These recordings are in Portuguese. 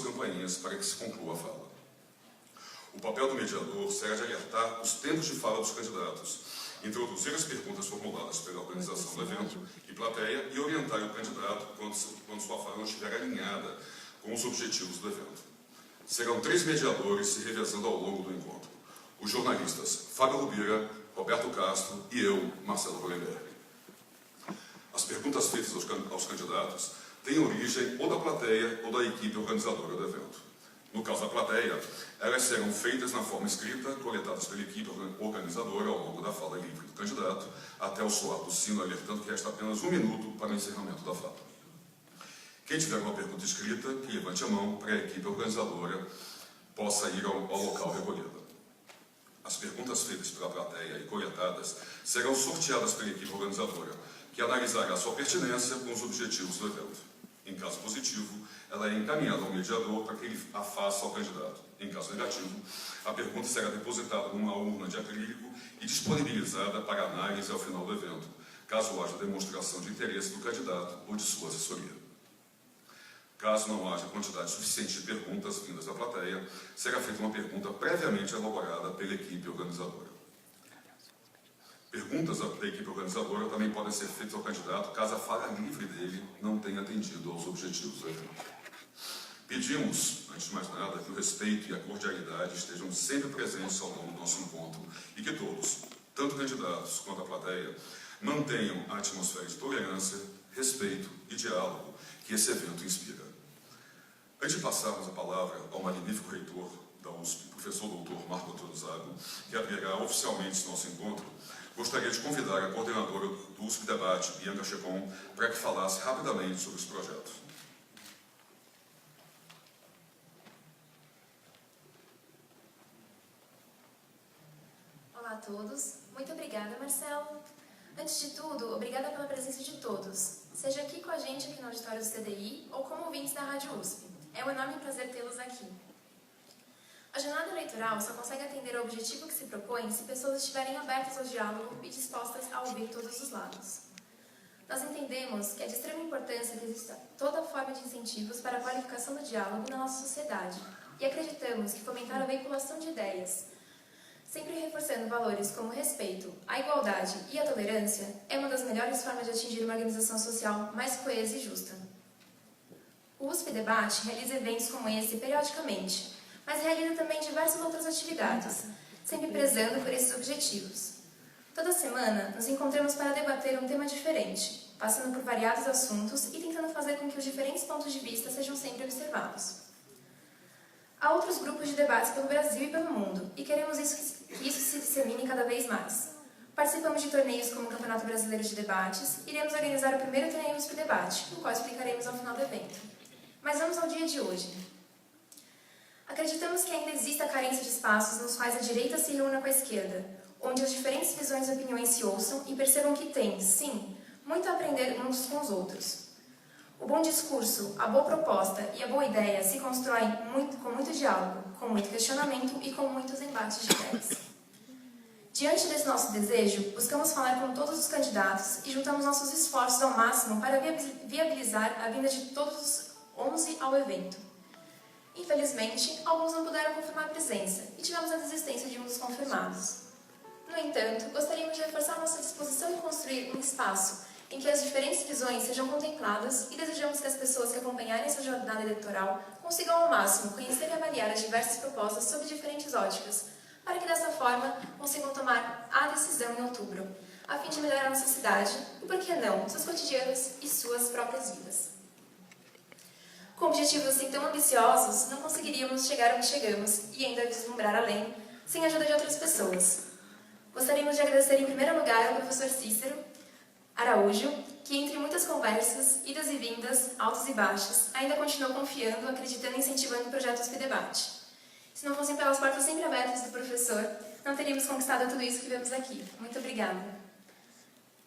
campainhas para que se conclua a fala. O papel do mediador será de alertar os tempos de fala dos candidatos, introduzir as perguntas formuladas pela organização do evento e plateia e orientar o candidato quando sua fala não estiver alinhada com os objetivos do evento. Serão 3 mediadores se revezando ao longo do encontro. Os jornalistas Fábio Rubira, Roberto Castro e eu, Marcelo Hollenberg. As perguntas feitas aos candidatos têm origem ou da plateia ou da equipe organizadora do evento. No caso da plateia, elas serão feitas na forma escrita, coletadas pela equipe organizadora ao longo da fala livre do candidato, até o soar do sino alertando que resta apenas 1 minuto para o encerramento da fala. Quem tiver uma pergunta escrita, que levante a mão para a equipe organizadora possa ir ao local recolhida. As perguntas feitas pela plateia e coletadas serão sorteadas pela equipe organizadora, que analisará sua pertinência com os objetivos do evento. Em caso positivo, ela é encaminhada ao mediador para que ele a faça ao candidato. Em caso negativo, a pergunta será depositada numa urna de acrílico e disponibilizada para análise ao final do evento, caso haja demonstração de interesse do candidato ou de sua assessoria. Caso não haja quantidade suficiente de perguntas vindas da plateia, será feita uma pergunta previamente elaborada pela equipe organizadora. Perguntas da equipe organizadora também podem ser feitas ao candidato caso a fala livre dele não tenha atendido aos objetivos do evento. Pedimos, antes de mais nada, que o respeito e a cordialidade estejam sempre presentes ao longo do nosso encontro e que todos, tanto candidatos quanto a plateia, mantenham a atmosfera de tolerância, respeito e diálogo que esse evento inspira. Antes de passarmos a palavra ao magnífico reitor da USP, professor doutor Marco Antônio Zago, que abrirá oficialmente esse nosso encontro, gostaria de convidar a coordenadora do USP Debate, Bianca Checon, para que falasse rapidamente sobre esse projeto. Olá a todos. Muito obrigada, Marcelo. Antes de tudo, obrigada pela presença de todos, seja aqui com a gente aqui no auditório do CDI ou como ouvintes da Rádio USP. É um enorme prazer tê-los aqui. A jornada eleitoral só consegue atender ao objetivo que se propõe se pessoas estiverem abertas ao diálogo e dispostas a ouvir todos os lados. Nós entendemos que é de extrema importância que exista toda forma de incentivos para a qualificação do diálogo na nossa sociedade e acreditamos que fomentar a veiculação de ideias, sempre reforçando valores como o respeito, a igualdade e a tolerância, é uma das melhores formas de atingir uma organização social mais coesa e justa. O USP Debate realiza eventos como esse periodicamente, mas realiza também diversas outras atividades, sempre prezando por esses objetivos. Toda semana, nos encontramos para debater um tema diferente, passando por variados assuntos e tentando fazer com que os diferentes pontos de vista sejam sempre observados. Há outros grupos de debates pelo Brasil e pelo mundo, e queremos que isso se dissemine cada vez mais. Participamos de torneios como o Campeonato Brasileiro de Debates, e iremos organizar o primeiro torneio USP Debate, o qual explicaremos ao final do evento. Mas vamos ao dia de hoje. Acreditamos que ainda existe a carência de espaços nos quais a direita se reúna com a esquerda, onde as diferentes visões e opiniões se ouçam e percebam que tem, sim, muito a aprender uns com os outros. O bom discurso, a boa proposta e a boa ideia se constroem com muito diálogo, com muito questionamento e com muitos embates de ideias. Diante desse nosso desejo, buscamos falar com todos os candidatos e juntamos nossos esforços ao máximo para viabilizar a vinda de todos os 11 ao evento. Infelizmente, alguns não puderam confirmar a presença e tivemos a desistência de um dos confirmados. No entanto, gostaríamos de reforçar nossa disposição em construir um espaço em que as diferentes visões sejam contempladas e desejamos que as pessoas que acompanharem essa jornada eleitoral consigam ao máximo conhecer e avaliar as diversas propostas sob diferentes óticas, para que dessa forma consigam tomar a decisão em outubro, a fim de melhorar nossa cidade e, por que não, seus cotidianos e suas próprias vidas. Com objetivos assim tão ambiciosos, não conseguiríamos chegar onde chegamos e ainda vislumbrar além, sem a ajuda de outras pessoas. Gostaríamos de agradecer em primeiro lugar ao professor Cícero Araújo, que entre muitas conversas, idas e vindas, altos e baixos, ainda continuou confiando, acreditando e incentivando o projeto USP Debate. Se não fossem pelas portas sempre abertas do professor, não teríamos conquistado tudo isso que vemos aqui. Muito obrigada.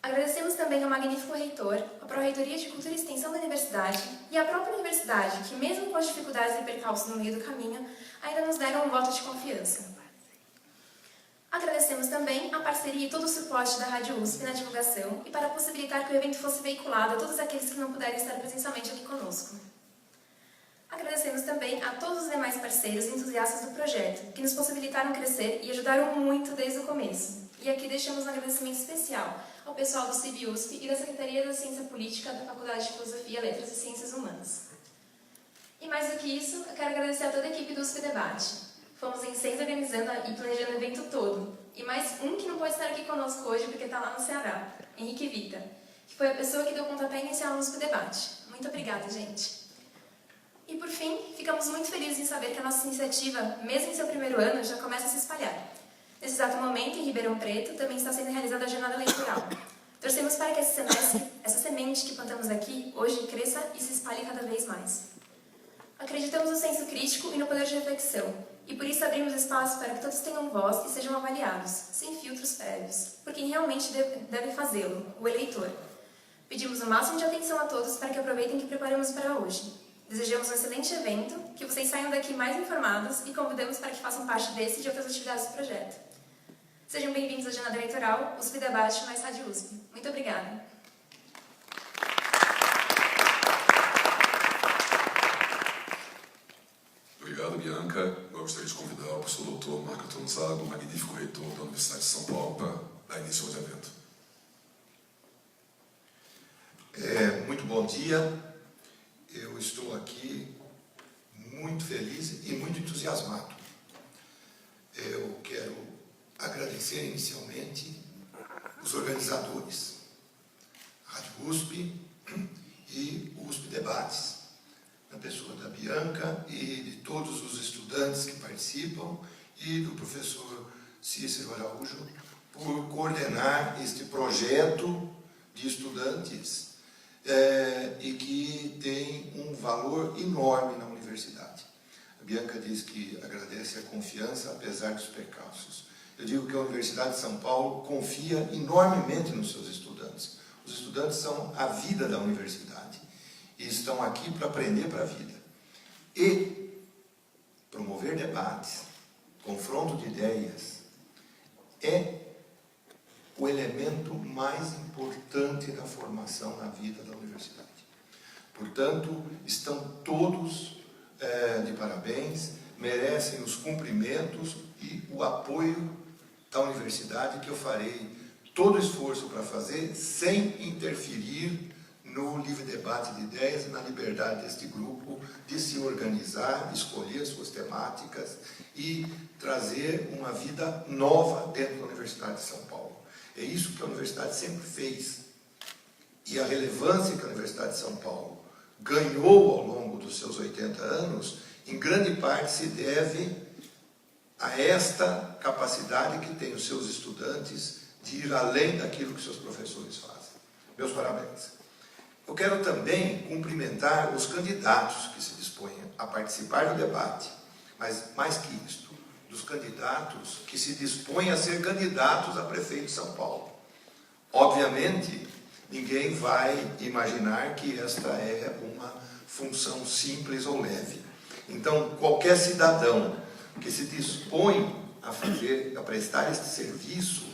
Agradecemos também ao magnífico reitor, a Pró-Reitoria de Cultura e Extensão da Universidade e à própria Universidade, que mesmo com as dificuldades e percalços no meio do caminho, ainda nos deram um voto de confiança. Agradecemos também a parceria e todo o suporte da Rádio USP na divulgação e para possibilitar que o evento fosse veiculado a todos aqueles que não puderem estar presencialmente aqui conosco. Agradecemos agradecemos também a todos os demais parceiros e entusiastas do projeto, que nos possibilitaram crescer e ajudaram muito desde o começo. E aqui deixamos um agradecimento especial ao pessoal do CIB-USP e da Secretaria da Ciência Política da Faculdade de Filosofia, Letras e Ciências Humanas. E mais do que isso, eu quero agradecer a toda a equipe do USP Debate. Fomos em 6 organizando e planejando o evento todo. E mais um que não pode estar aqui conosco hoje porque está lá no Ceará, Henrique Vita, que foi a pessoa que deu o pontapé inicial no USP Debate. Muito obrigada, gente! E por fim, ficamos muito felizes em saber que a nossa iniciativa, mesmo em seu primeiro ano, já começa a se espalhar. Nesse exato momento, em Ribeirão Preto, também está sendo realizada a jornada eleitoral. Torcemos para que esse semestre, essa semente que plantamos aqui, hoje cresça e se espalhe cada vez mais. Acreditamos no senso crítico e no poder de reflexão, e por isso abrimos espaço para que todos tenham voz e sejam avaliados, sem filtros prévios, por quem realmente deve fazê-lo, o eleitor. Pedimos o máximo de atenção a todos para que aproveitem o que preparamos para hoje. Desejamos um excelente evento, que vocês saiam daqui mais informados e convidamos para que façam parte desse e de outras atividades do projeto. Sejam bem-vindos à Jornada Eleitoral, USP Debate mais Rádio USP. Muito obrigada. Obrigado, Bianca. Eu gostaria de convidar o professor doutor Marco Tonzago, magnífico reitor da Universidade de São Paulo, para dar início ao evento. Muito bom dia. Eu estou aqui muito feliz e muito entusiasmado. Eu quero agradecer inicialmente os organizadores, a Rádio USP e o USP Debates, na pessoa da Bianca e de todos os estudantes que participam e do professor Cícero Araújo por coordenar este projeto de estudantes e que tem um valor enorme na universidade. A Bianca diz que agradece a confiança apesar dos percalços. Eu digo que a Universidade de São Paulo confia enormemente nos seus estudantes. Os estudantes são a vida da universidade e estão aqui para aprender para a vida. E promover debates, confronto de ideias, é o elemento mais importante da formação na vida da universidade. Portanto, estão todos de parabéns, merecem os cumprimentos e o apoio da universidade, que eu farei todo o esforço para fazer, sem interferir no livre debate de ideias e na liberdade deste grupo de se organizar, de escolher suas temáticas e trazer uma vida nova dentro da Universidade de São Paulo. É isso que a universidade sempre fez. E a relevância que a Universidade de São Paulo ganhou ao longo dos seus 80 anos, em grande parte se deve a esta capacidade que têm os seus estudantes de ir além daquilo que seus professores fazem. Meus parabéns. Eu quero também cumprimentar os candidatos que se dispõem a participar do debate, mas mais que isto, dos candidatos que se dispõem a ser candidatos a prefeito de São Paulo. Obviamente, ninguém vai imaginar que esta é uma função simples ou leve. Então, qualquer cidadão que se dispõe a prestar este serviço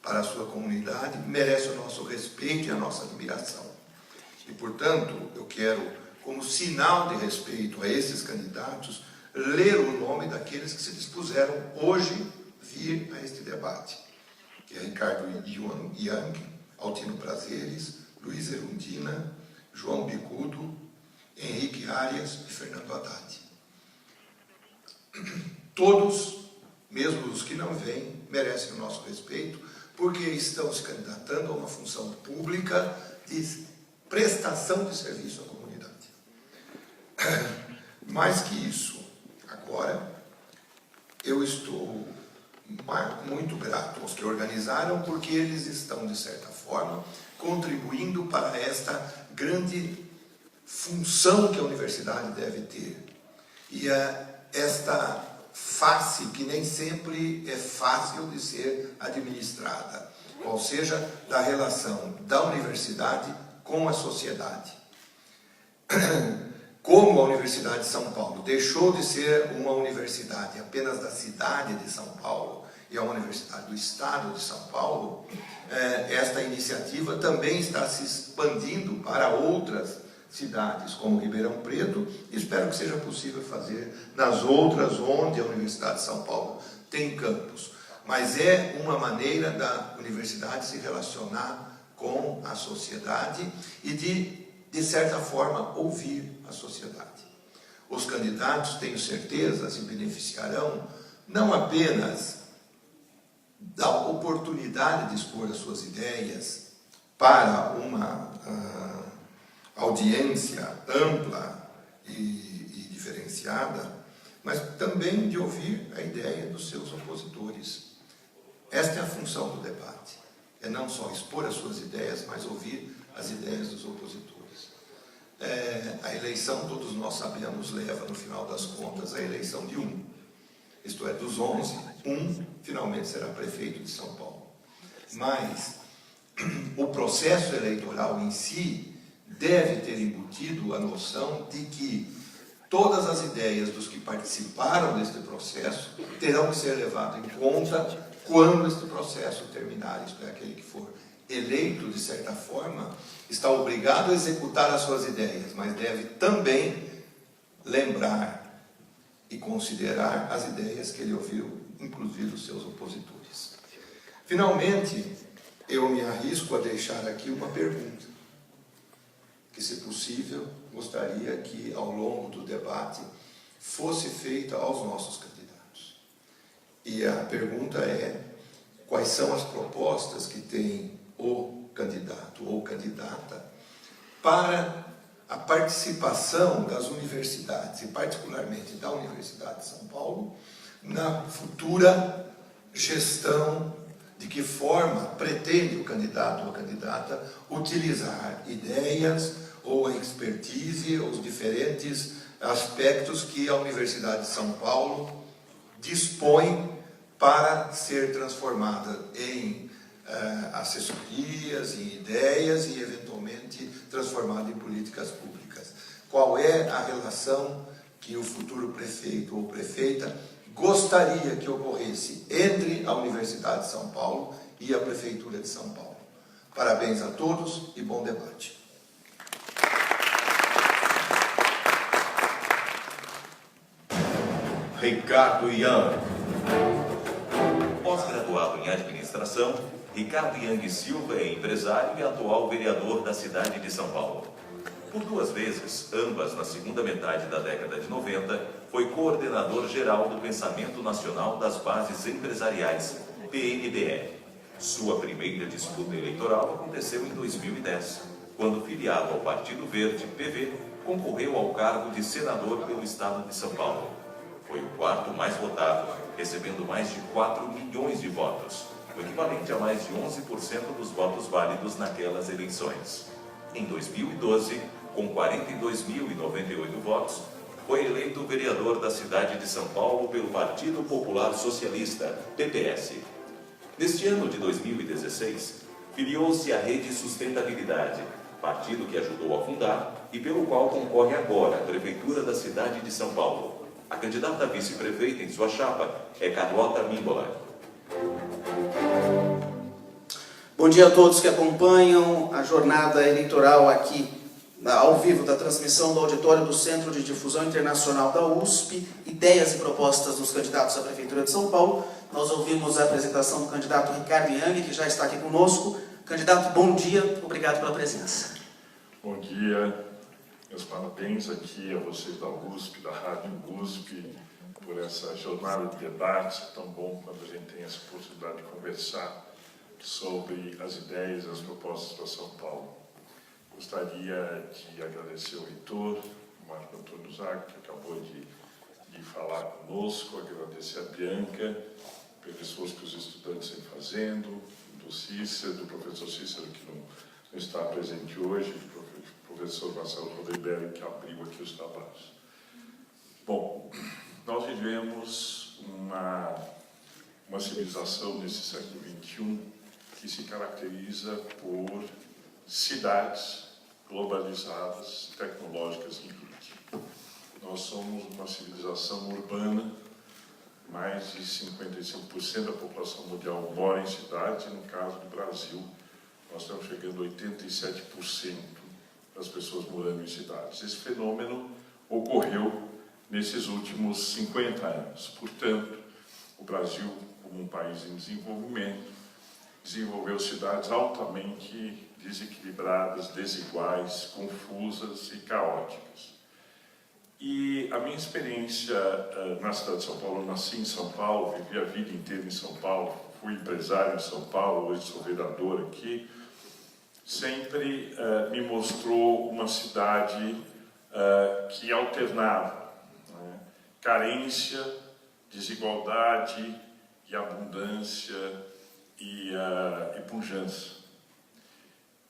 para a sua comunidade merece o nosso respeito e a nossa admiração. E, portanto, eu quero, como sinal de respeito a esses candidatos, ler o nome daqueles que se dispuseram hoje vir a este debate, que é Ricardo Yang, Altino Prazeres, Luiz Erundina, João Bicudo, Henrique Arias e Fernando Haddad. Todos, mesmo os que não vêm, merecem o nosso respeito, porque estão se candidatando a uma função pública de prestação de serviço à comunidade. Mais que isso, agora, eu estou muito grato aos que organizaram, porque eles estão, de certa forma, contribuindo para esta grande função que a universidade deve ter. E esta face que nem sempre é fácil de ser administrada, ou seja, da relação da universidade com a sociedade. Como a Universidade de São Paulo deixou de ser uma universidade apenas da cidade de São Paulo e é uma universidade do estado de São Paulo, esta iniciativa também está se expandindo para outras cidades como Ribeirão Preto, e espero que seja possível fazer nas outras onde a Universidade de São Paulo tem campus. Mas é uma maneira da universidade se relacionar com a sociedade e de certa forma, ouvir a sociedade. Os candidatos, tenho certeza, se beneficiarão não apenas da oportunidade de expor as suas ideias para uma audiência ampla e diferenciada, mas também de ouvir a ideia dos seus opositores. Esta é a função do debate, é não só expor as suas ideias, mas ouvir as ideias dos opositores. A eleição, todos nós sabemos, leva, no final das contas, a eleição de um. Isto é, dos 11, um finalmente será prefeito de São Paulo. Mas o processo eleitoral em si deve ter embutido a noção de que todas as ideias dos que participaram deste processo terão que ser levadas em conta quando este processo terminar. Isto é, aquele que for eleito, de certa forma, está obrigado a executar as suas ideias, mas deve também lembrar e considerar as ideias que ele ouviu, inclusive os seus opositores. Finalmente, eu me arrisco a deixar aqui uma pergunta, que, se possível, gostaria que, ao longo do debate, fosse feita aos nossos candidatos. E a pergunta é: quais são as propostas que tem o candidato ou candidata para a participação das universidades, e particularmente da Universidade de São Paulo, na futura gestão? De que forma pretende o candidato ou a candidata utilizar ideias ou a expertise, os diferentes aspectos que a Universidade de São Paulo dispõe para ser transformada em assessorias, em ideias e, eventualmente, transformada em políticas públicas. Qual é a relação que o futuro prefeito ou prefeita gostaria que ocorresse entre a Universidade de São Paulo e a Prefeitura de São Paulo? Parabéns a todos e bom debate. Ricardo Yang. Pós-graduado em administração, Ricardo Yang Silva é empresário e atual vereador da cidade de São Paulo. Por 2 vezes, ambas na segunda metade da década de 90, foi coordenador geral do Pensamento Nacional das Bases Empresariais, PNBE. Sua primeira disputa eleitoral aconteceu em 2010, quando, filiado ao Partido Verde, PV, concorreu ao cargo de senador pelo estado de São Paulo. Foi o 4º mais votado, recebendo mais de 4 milhões de votos, o equivalente a mais de 11% dos votos válidos naquelas eleições. Em 2012, com 42.098 votos, foi eleito vereador da cidade de São Paulo pelo Partido Popular Socialista, PPS. Neste ano de 2016, filiou-se à Rede Sustentabilidade, partido que ajudou a fundar e pelo qual concorre agora à Prefeitura da cidade de São Paulo. A candidata a vice-prefeita em sua chapa é Carlota Mimbola. Bom dia a todos que acompanham a jornada eleitoral aqui ao vivo da transmissão do auditório do Centro de Difusão Internacional da USP, ideias e propostas dos candidatos à Prefeitura de São Paulo. Nós ouvimos a apresentação do candidato Ricardo Yang, que já está aqui conosco. Candidato, bom dia, obrigado pela presença. Bom dia, meus parabéns aqui a vocês da USP, da Rádio USP, por essa jornada de debate. É tão bom quando a gente tem essa oportunidade de conversar sobre as ideias e as propostas para São Paulo. Gostaria de agradecer ao reitor, Marco Antônio Zago, que acabou de falar conosco, agradecer a Bianca pelo esforço que os estudantes vêm fazendo, do Cícero, do professor Cícero, que não está presente hoje, do professor Marcelo Rodeberg, que abriu aqui os trabalhos. Bom, nós vivemos uma civilização nesse século XXI que se caracteriza por cidades globalizadas, tecnológicas em tudo. Nós somos uma civilização urbana, mais de 55% da população mundial mora em cidades, e no caso do Brasil, nós estamos chegando a 87% das pessoas morando em cidades. Esse fenômeno ocorreu nesses últimos 50 anos. Portanto, o Brasil, como um país em desenvolvimento, desenvolveu cidades altamente desequilibradas, desiguais, confusas e caóticas. E a minha experiência na cidade de São Paulo, eu nasci em São Paulo, vivi a vida inteira em São Paulo, fui empresário em São Paulo, hoje sou vereador aqui, sempre me mostrou uma cidade que alternava, né? Carência, desigualdade e abundância e pujança.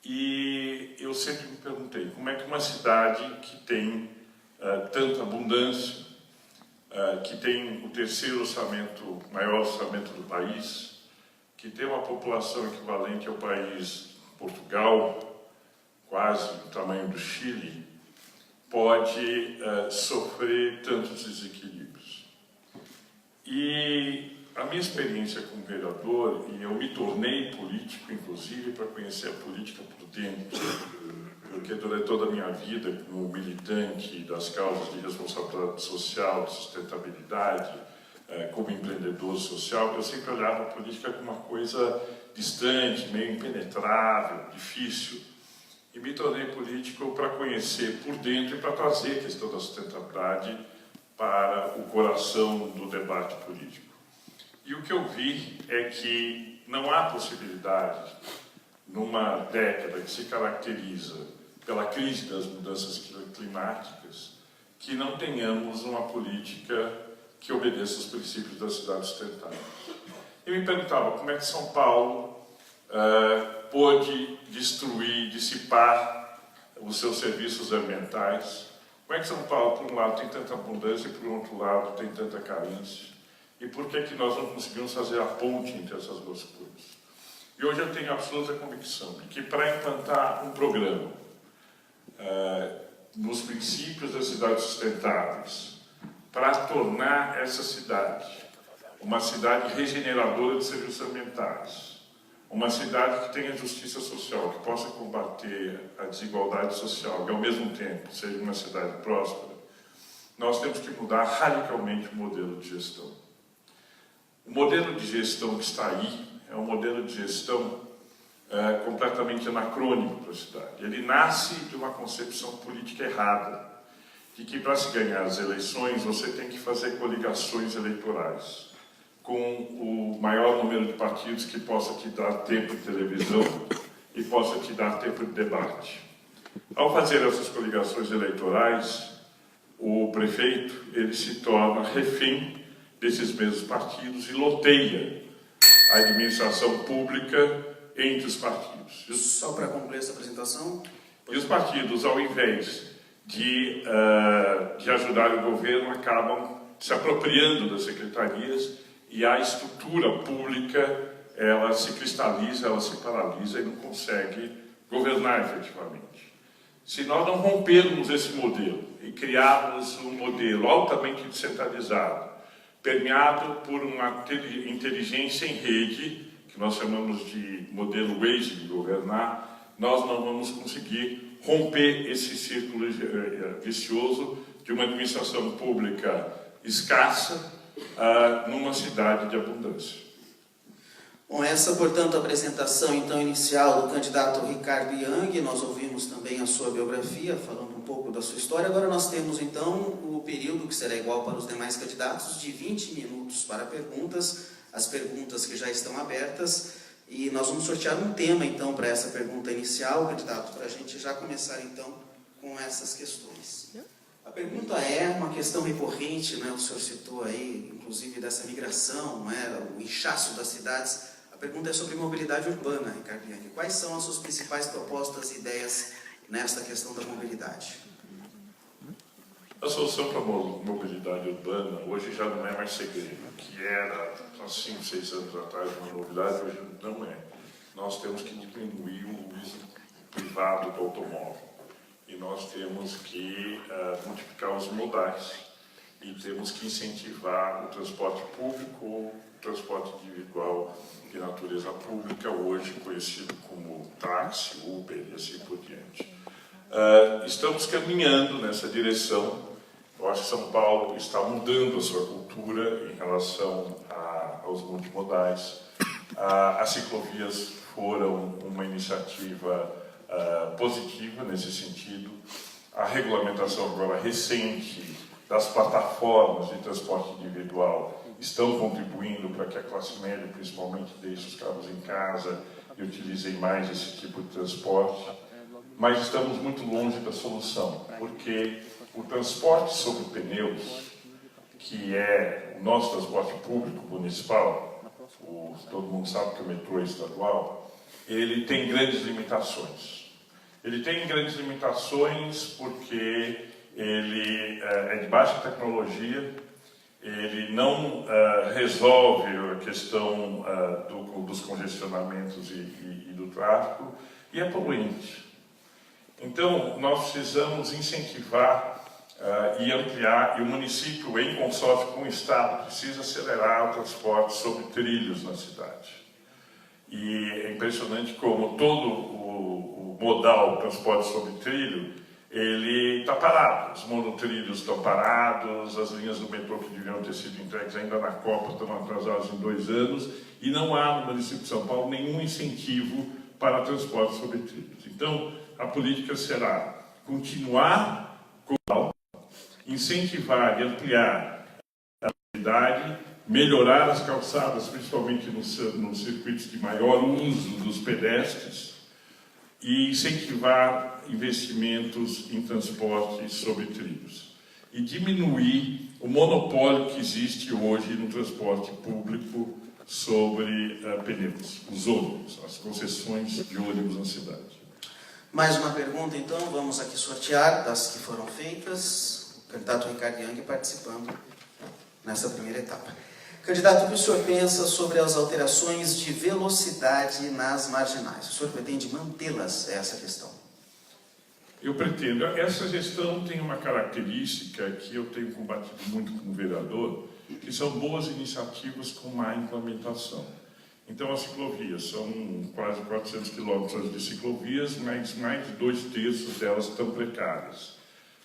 E eu sempre me perguntei, como é que uma cidade que tem tanta abundância, que tem o terceiro maior orçamento do país, que tem uma população equivalente ao país Portugal, quase do tamanho do Chile, pode sofrer tantos desequilíbrios. E a minha experiência como vereador, e eu me tornei político, inclusive, para conhecer a política por dentro, porque durante toda a minha vida, como militante das causas de responsabilidade social, de sustentabilidade, como empreendedor social, eu sempre olhava a política como uma coisa distante, meio impenetrável, difícil. E me tornei político para conhecer por dentro e para trazer a questão da sustentabilidade para o coração do debate político. E o que eu vi é que não há possibilidade, numa década que se caracteriza pela crise das mudanças climáticas, que não tenhamos uma política que obedeça aos princípios da cidade sustentável. Eu me perguntava como é que São Paulo pôde destruir, dissipar os seus serviços ambientais. Como é que São Paulo, por um lado, tem tanta abundância e, por outro lado, tem tanta carência? E por que que nós não conseguimos fazer a ponte entre essas duas coisas? E hoje eu tenho absoluta convicção de que, para implantar um programa nos princípios das cidades sustentáveis, para tornar essa cidade uma cidade regeneradora de serviços ambientais, uma cidade que tenha justiça social, que possa combater a desigualdade social e, ao mesmo tempo, seja uma cidade próspera, nós temos que mudar radicalmente o modelo de gestão. O modelo de gestão que está aí é um modelo de gestão completamente anacrônico para a cidade. Ele nasce de uma concepção política errada, de que para se ganhar as eleições você tem que fazer coligações eleitorais com o maior número de partidos que possa te dar tempo de televisão e possa te dar tempo de debate. Ao fazer essas coligações eleitorais, o prefeito ele se torna refém desses mesmos partidos e loteia a administração pública entre os partidos. Só para concluir essa apresentação. E os partidos, ao invés de ajudar o governo, acabam se apropriando das secretarias e a estrutura pública ela se cristaliza, ela se paralisa e não consegue governar efetivamente. Se nós não rompermos esse modelo e criarmos um modelo altamente descentralizado, permeado por uma inteligência em rede, que nós chamamos de modelo Waze de governar, nós não vamos conseguir romper esse círculo vicioso de uma administração pública escassa numa cidade de abundância. Bom, essa, portanto, a apresentação então inicial do candidato Ricardo Yang. Nós ouvimos também a sua biografia, falando um pouco da sua história. Agora nós temos então o período, que será igual para os demais candidatos, de 20 minutos para perguntas, as perguntas que já estão abertas. E nós vamos sortear um tema então para essa pergunta inicial, candidato, para a gente já começar então com essas questões. A pergunta é uma questão recorrente, né? O senhor citou aí, inclusive, dessa migração, né? O inchaço das cidades. A pergunta é sobre mobilidade urbana, Ricardo Yang. Quais são as suas principais propostas e ideias nesta questão da mobilidade? A solução para a mobilidade urbana hoje já não é mais segredo. O que era há 5, 6 anos atrás uma novidade, hoje não é. Nós temos que diminuir o uso privado do automóvel. E nós temos que multiplicar os modais. E temos que incentivar o transporte público ou o transporte individual de natureza pública, hoje conhecido como táxi, Uber e assim por diante. Estamos caminhando nessa direção. Eu acho que São Paulo está mudando a sua cultura em relação aos multimodais. As ciclovias foram uma iniciativa positiva nesse sentido. A regulamentação agora recente das plataformas de transporte individual estão contribuindo para que a classe média, principalmente, deixe os carros em casa e utilizem mais esse tipo de transporte. Mas estamos muito longe da solução, porque o transporte sobre pneus, que é o nosso transporte público municipal, todo mundo sabe que o metrô é estadual, ele tem grandes limitações. Ele tem grandes limitações porque ele é de baixa tecnologia, ele não resolve a questão dos congestionamentos e do tráfego, e é poluente. Então, nós precisamos incentivar e ampliar, e o município, em consórcio com o Estado, precisa acelerar o transporte sobre trilhos na cidade. E é impressionante como todo o modal transporte sobre trilho, ele está parado. Os monotrilhos estão parados, as linhas do metrô que deviam ter sido entregues ainda na Copa estão atrasadas em 2 anos, e não há no município de São Paulo nenhum incentivo para transporte sobre trilhos. Então, a política será continuar com incentivar e ampliar a mobilidade, melhorar as calçadas, principalmente nos circuitos de maior uso dos pedestres, e incentivar investimentos em transporte sobre trilhos. E diminuir o monopólio que existe hoje no transporte público sobre pneus, os ônibus, as concessões de ônibus na cidade. Mais uma pergunta, então, vamos aqui sortear das que foram feitas. O candidato Ricardo Yang participando nessa primeira etapa. Candidato, o que o senhor pensa sobre as alterações de velocidade nas marginais? O senhor pretende mantê-las? É essa a questão. Eu pretendo. Essa gestão tem uma característica que eu tenho combatido muito como vereador, que são boas iniciativas com má implementação. Então, as ciclovias, são quase 400 quilômetros de ciclovias, mas mais de 2/3 delas estão precárias.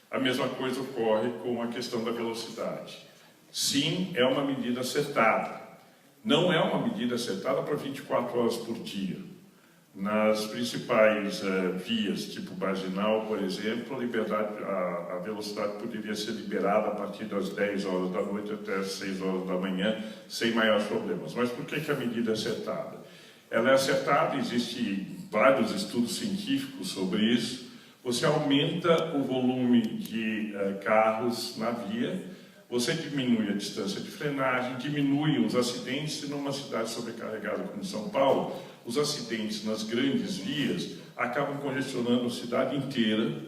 A mesma coisa ocorre com a questão da velocidade. Sim, é uma medida acertada. Não é uma medida acertada para 24 horas por dia. Nas principais vias, tipo marginal, por exemplo, a velocidade poderia ser liberada a partir das 10 horas da noite até as 6 horas da manhã, sem maiores problemas. Mas por que a medida é acertada? Ela é acertada, existem vários estudos científicos sobre isso. Você aumenta o volume de carros na via, você diminui a distância de frenagem, diminui os acidentes, e numa cidade sobrecarregada como São Paulo, os acidentes nas grandes vias acabam congestionando a cidade inteira,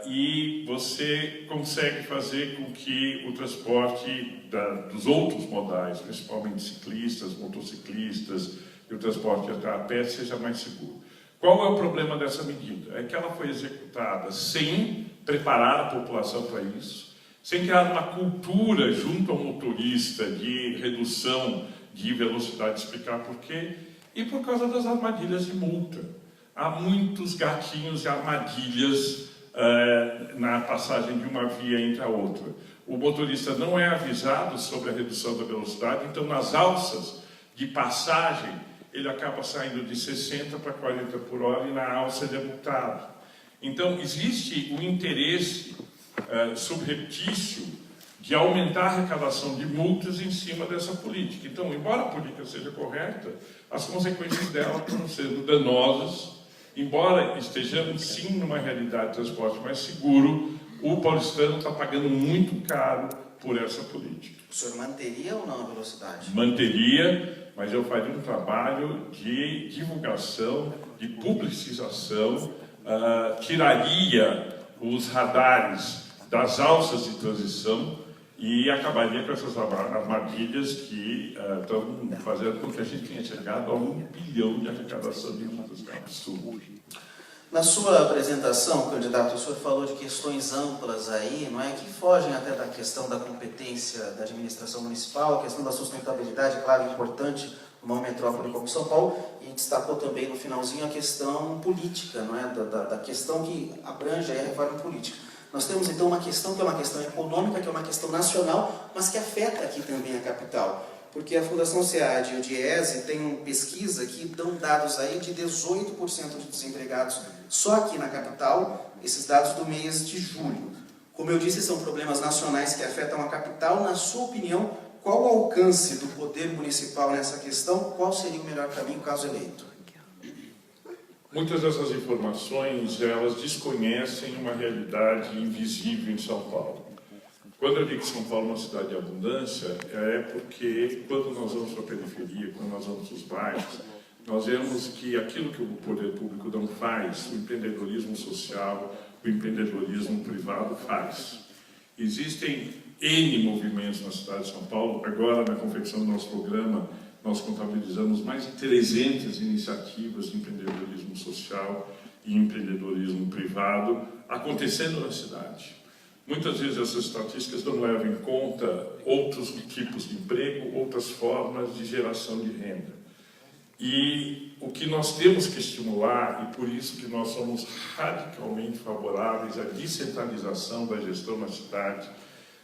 e você consegue fazer com que o transporte dos outros modais, principalmente ciclistas, motociclistas e o transporte a pé, seja mais seguro. Qual é o problema dessa medida? É que ela foi executada sem preparar a população para isso, sem criar uma cultura junto ao motorista de redução de velocidade, explicar por quê, e por causa das armadilhas de multa. Há muitos gatinhos e armadilhas na passagem de uma via entre a outra. O motorista não é avisado sobre a redução da velocidade, então nas alças de passagem ele acaba saindo de 60 para 40 por hora e na alça ele é multado. Então existe um interesse subreptício de aumentar a arrecadação de multas em cima dessa política. Então, embora a política seja correta, as consequências dela estão sendo danosas. Embora estejamos sim numa realidade de transporte mais seguro, o paulistano está pagando muito caro por essa política. O senhor manteria ou não a velocidade? Manteria, mas eu faria um trabalho de divulgação, de publicização, tiraria os radares das alças de transição e acabaria com essas armadilhas que estão fazendo com que a gente tenha chegado a 1 bilhão de arrecadação de multas. É um absurdo. Na sua apresentação, candidato, o senhor falou de questões amplas aí, não é, que fogem até da questão da competência da administração municipal, a questão da sustentabilidade, claro, importante no uma metrópole como São Paulo, e destacou também no finalzinho a questão política, não é? da questão que abrange a reforma política. Nós temos então uma questão que é uma questão econômica, que é uma questão nacional, mas que afeta aqui também a capital. Porque a Fundação SEAD e o DIESE têm uma pesquisa que dão dados aí de 18% de desempregados só aqui na capital, esses dados do mês de julho. Como eu disse, são problemas nacionais que afetam a capital. Na sua opinião, qual o alcance do poder municipal nessa questão? Qual seria o melhor caminho caso eleito? Muitas dessas informações, elas desconhecem uma realidade invisível em São Paulo. Quando eu digo que São Paulo é uma cidade de abundância, é porque quando nós vamos para a periferia, quando nós vamos para os bairros, nós vemos que aquilo que o poder público não faz, o empreendedorismo social, o empreendedorismo privado faz. Existem N movimentos na cidade de São Paulo. Agora, na confecção do nosso programa, nós contabilizamos mais de 300 iniciativas de empreendedorismo social e empreendedorismo privado acontecendo na cidade. Muitas vezes essas estatísticas não levam em conta outros tipos de emprego, outras formas de geração de renda. E o que nós temos que estimular, e por isso que nós somos radicalmente favoráveis à descentralização da gestão na cidade,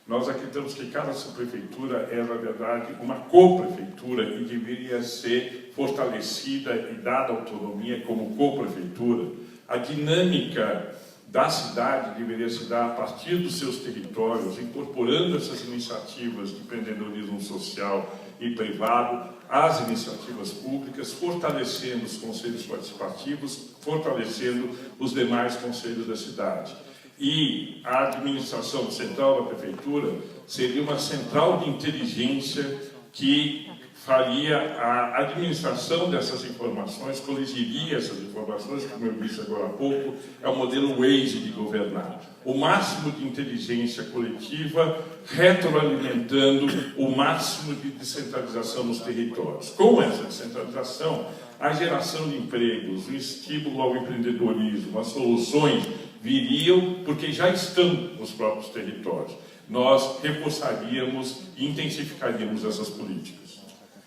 nós acreditamos que cada subprefeitura é, na verdade, uma coprefeitura e deveria ser fortalecida e dada autonomia como coprefeitura. A dinâmica da cidade deveria se dar a partir dos seus territórios, incorporando essas iniciativas de empreendedorismo social e privado às iniciativas públicas, fortalecendo os conselhos participativos, fortalecendo os demais conselhos da cidade. E a administração central da prefeitura seria uma central de inteligência que faria a administração dessas informações, coligiria essas informações, como eu disse agora há pouco, é o modelo Waze de governar. O máximo de inteligência coletiva, retroalimentando o máximo de descentralização nos territórios. Com essa descentralização, a geração de empregos, o estímulo ao empreendedorismo, as soluções viriam porque já estão nos próprios territórios. Nós reforçaríamos e intensificaríamos essas políticas.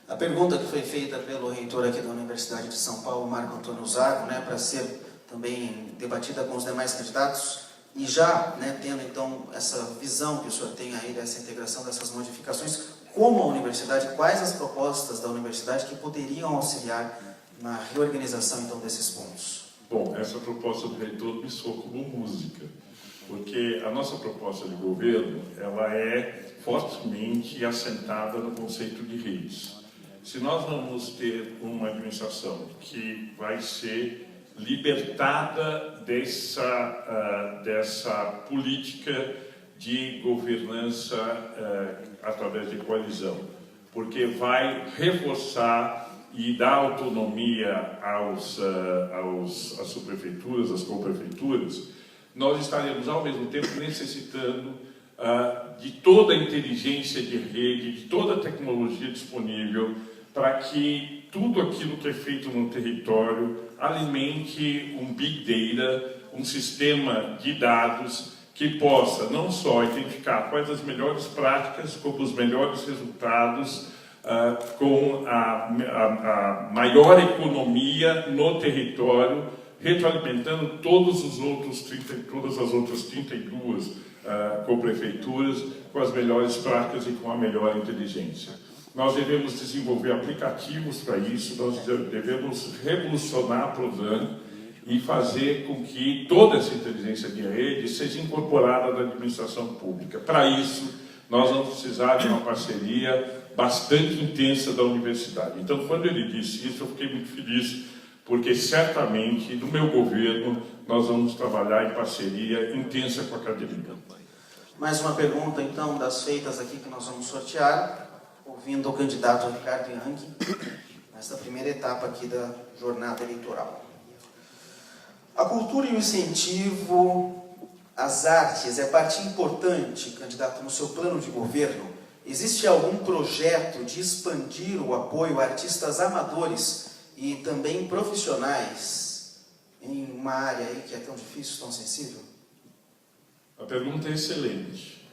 A pergunta que foi feita pelo reitor aqui da Universidade de São Paulo, Marco Antônio Zago, para ser também debatida com os demais candidatos, e já tendo então essa visão que o senhor tem aí dessa integração, dessas modificações, como a universidade, quais as propostas da universidade que poderiam auxiliar na reorganização então desses pontos? Bom, essa proposta do reitor me soa como música, porque a nossa proposta de governo, ela é fortemente assentada no conceito de redes. Se nós vamos ter uma administração que vai ser libertada dessa política de governança através de coalizão, porque vai reforçar e dar autonomia às subprefeituras, às coprefeituras, nós estaremos ao mesmo tempo necessitando de toda a inteligência de rede, de toda a tecnologia disponível para que tudo aquilo que é feito no território alimente um Big Data, um sistema de dados que possa não só identificar quais as melhores práticas, como os melhores resultados, com a maior economia no território, retroalimentando todas as outras 32 coprefeituras com as melhores práticas e com a melhor inteligência. Nós devemos desenvolver aplicativos para isso, nós devemos revolucionar a Prodan e fazer com que toda essa inteligência de rede seja incorporada na administração pública. Para isso, nós vamos precisar de uma parceria bastante intensa da universidade. Então, quando ele disse isso, eu fiquei muito feliz, porque certamente, no meu governo, nós vamos trabalhar em parceria intensa com a academia. Mais uma pergunta, então, das feitas aqui que nós vamos sortear, ouvindo o candidato Ricardo Ianchi, nesta primeira etapa aqui da jornada eleitoral. A cultura e o incentivo às artes é parte importante, candidato, no seu plano de governo. Existe algum projeto de expandir o apoio a artistas amadores e também profissionais em uma área aí que é tão difícil, tão sensível? A pergunta é excelente,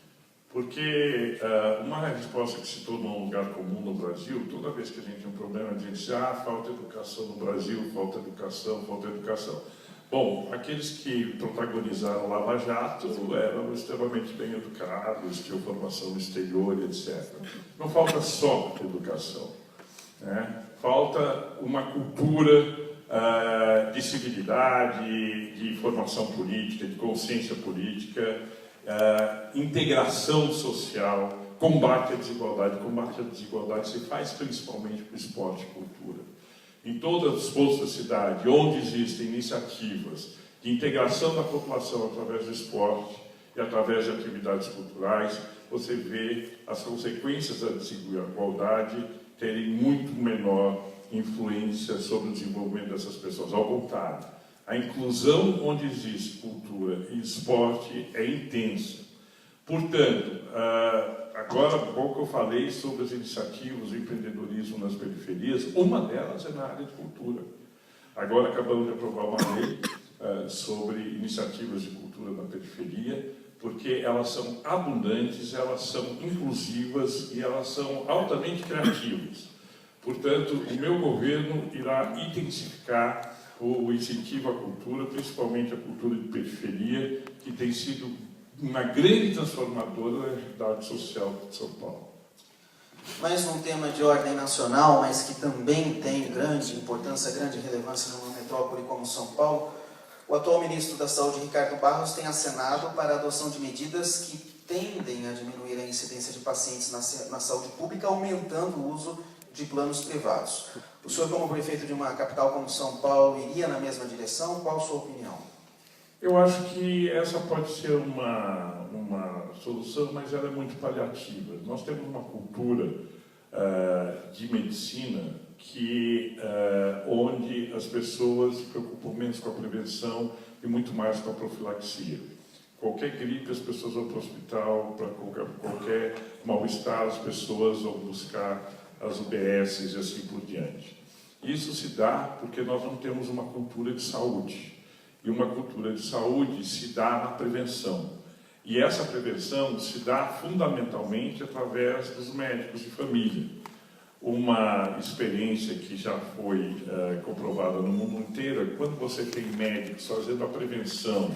Porque uma resposta que se tornou um lugar comum no Brasil, toda vez que a gente tem um problema, a gente diz, falta educação no Brasil, falta educação, falta educação. Bom, aqueles que protagonizaram Lava Jato eram extremamente bem educados, tinham formação no exterior, etc. Não falta só educação, né? Falta uma cultura de civilidade, de formação política, de consciência política, integração social, combate à desigualdade. Combate à desigualdade se faz principalmente com esporte e cultura. Em todos os pontos da cidade, onde existem iniciativas de integração da população através do esporte e através de atividades culturais, você vê as consequências da desigualdade terem muito menor influência sobre o desenvolvimento dessas pessoas. Ao contrário, a inclusão onde existe cultura e esporte é intensa. Portanto, agora há pouco eu falei sobre as iniciativas do empreendedorismo nas periferias, uma delas é na área de cultura. Agora acabamos de aprovar uma lei sobre iniciativas de cultura na periferia, porque elas são abundantes, elas são inclusivas e elas são altamente criativas. Portanto, o meu governo irá intensificar o incentivo à cultura, principalmente a cultura de periferia, que tem sido uma grande transformadora da realidade social de São Paulo. Mais um tema de ordem nacional, mas que também tem grande importância, grande relevância numa metrópole como São Paulo. O atual ministro da Saúde, Ricardo Barros, tem acenado para a adoção de medidas que tendem a diminuir a incidência de pacientes na saúde pública, aumentando o uso de planos privados. O senhor, como prefeito de uma capital como São Paulo, iria na mesma direção? Qual a sua opinião? Eu acho que essa pode ser uma solução, mas ela é muito paliativa. Nós temos uma cultura de medicina onde as pessoas se preocupam menos com a prevenção e muito mais com a profilaxia. Qualquer gripe, as pessoas vão para o hospital, para qualquer mal-estar, as pessoas vão buscar as UBSs e assim por diante. Isso se dá porque nós não temos uma cultura de saúde. E uma cultura de saúde se dá na prevenção. E essa prevenção se dá fundamentalmente através dos médicos de família. Uma experiência que já foi comprovada no mundo inteiro é que quando você tem médicos fazendo a prevenção,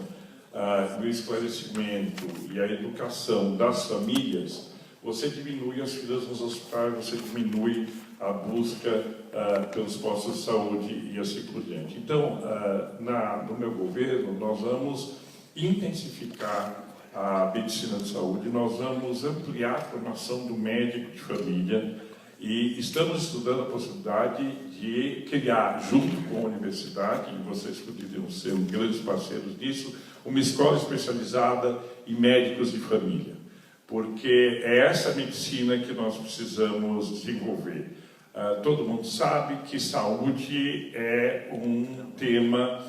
o esclarecimento e a educação das famílias, você diminui as filas nos hospitais, você diminui a busca pelos postos de saúde e assim por diante. Então, no meu governo, nós vamos intensificar a medicina de saúde, nós vamos ampliar a formação do médico de família e estamos estudando a possibilidade de criar, junto com a universidade, e vocês poderiam ser grandes parceiros disso, uma escola especializada em médicos de família, porque é essa medicina que nós precisamos desenvolver. Todo mundo sabe que saúde é um tema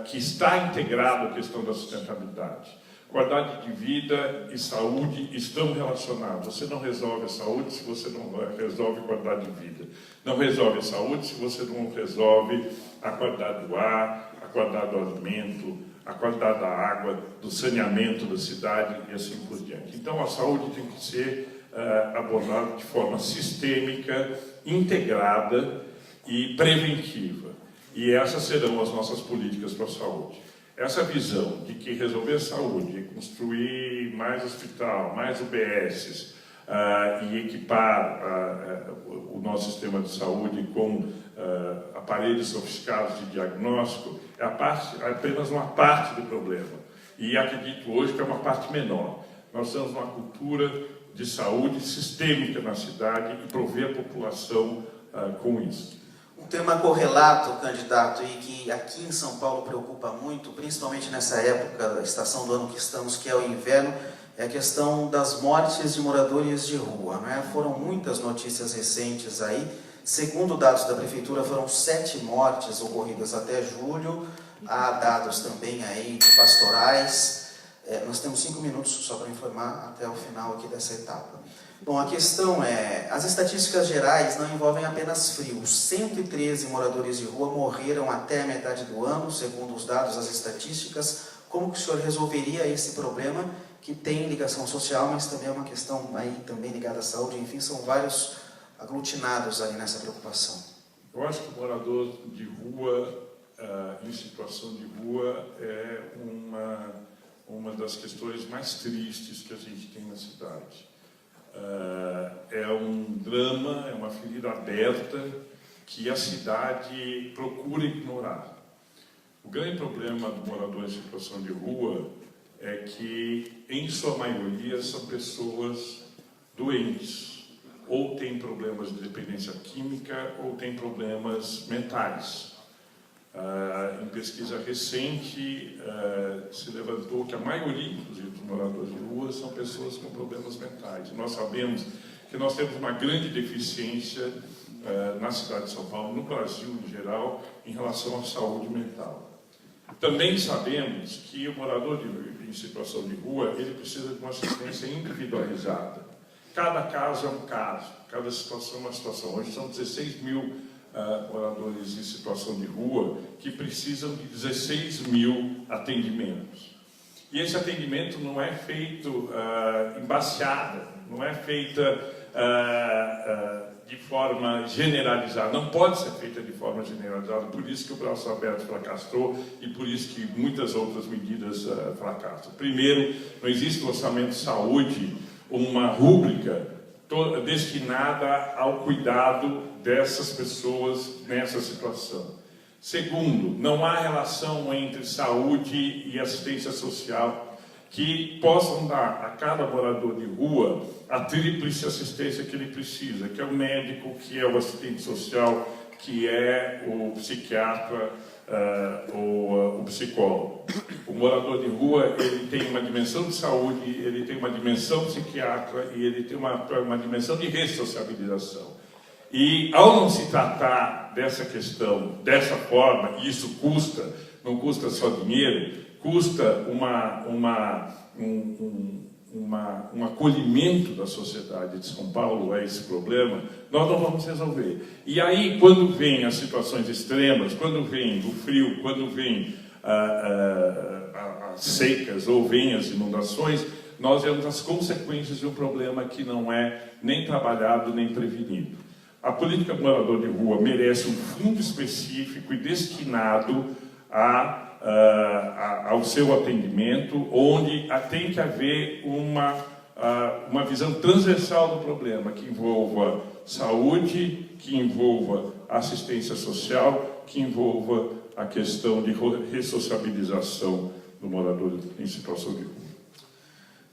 que está integrado à questão da sustentabilidade. Qualidade de vida e saúde estão relacionados. Você não resolve a saúde se você não resolve a qualidade de vida. Não resolve a saúde se você não resolve a qualidade do ar, a qualidade do alimento, a qualidade da água, do saneamento da cidade e assim por diante. Então, a saúde tem que ser abordada de forma sistêmica, integrada e preventiva. E essas serão as nossas políticas para a saúde. Essa visão de que resolver a saúde, construir mais hospital, mais UBSs e equipar o nosso sistema de saúde com aparelhos sofisticados de diagnóstico é apenas uma parte do problema. E acredito hoje que é uma parte menor. Nós temos uma cultura de saúde sistêmica na cidade e prover a população com isso. Um tema correlato, candidato, e que aqui em São Paulo preocupa muito, principalmente nessa época, da estação do ano que estamos, que é o inverno, é a questão das mortes de moradores de rua, né? Foram muitas notícias recentes aí. Segundo dados da Prefeitura, foram 7 mortes ocorridas até julho. Há dados também aí de pastorais. Nós temos 5 minutos só para informar até o final aqui dessa etapa. Bom, a questão é, as estatísticas gerais não envolvem apenas frio. 113 moradores de rua morreram até a metade do ano, segundo os dados das estatísticas. Como que o senhor resolveria esse problema que tem ligação social, mas também é uma questão aí também ligada à saúde, enfim, são vários aglutinados aí nessa preocupação. Eu acho que o morador de rua, em situação de rua, é uma das questões mais tristes que a gente tem na cidade. É um drama, é uma ferida aberta que a cidade procura ignorar. O grande problema do morador em situação de rua é que, em sua maioria, são pessoas doentes, ou têm problemas de dependência química, ou têm problemas mentais. Em pesquisa recente, se levantou que a maioria, inclusive, dos moradores de rua são pessoas com problemas mentais. Nós sabemos que nós temos uma grande deficiência na cidade de São Paulo, no Brasil em geral, em relação à saúde mental. Também sabemos que o morador em situação de rua, ele precisa de uma assistência individualizada. Cada caso é um caso, cada situação é uma situação. Hoje são 16 mil moradores em situação de rua que precisam de 16 mil atendimentos. E esse atendimento não é feito em baseada, não é feita de forma generalizada, não pode ser feita de forma generalizada, por isso que o Braço Aberto fracassou e por isso que muitas outras medidas fracassam. Primeiro, não existe no orçamento de saúde uma rúbrica destinada ao cuidado dessas pessoas nessa situação. Segundo, não há relação entre saúde e assistência social que possam dar a cada morador de rua a tríplice assistência que ele precisa, que é o médico, que é o assistente social, que é o psiquiatra ou o psicólogo. O morador de rua, ele tem uma dimensão de saúde, ele tem uma dimensão psiquiatra e ele tem uma dimensão de ressociabilização. E ao não se tratar dessa questão dessa forma, e isso custa, não custa só dinheiro, custa um acolhimento da sociedade de São Paulo a esse problema, nós não vamos resolver. E aí, quando vem as situações extremas, quando vem o frio, quando vem as secas ou vem as inundações, nós vemos as consequências de um problema que não é nem trabalhado nem prevenido. A política do morador de rua merece um fundo específico e destinado ao seu atendimento, onde tem que haver uma visão transversal do problema, que envolva saúde, que envolva assistência social, que envolva a questão de ressociabilização do morador em situação de rua.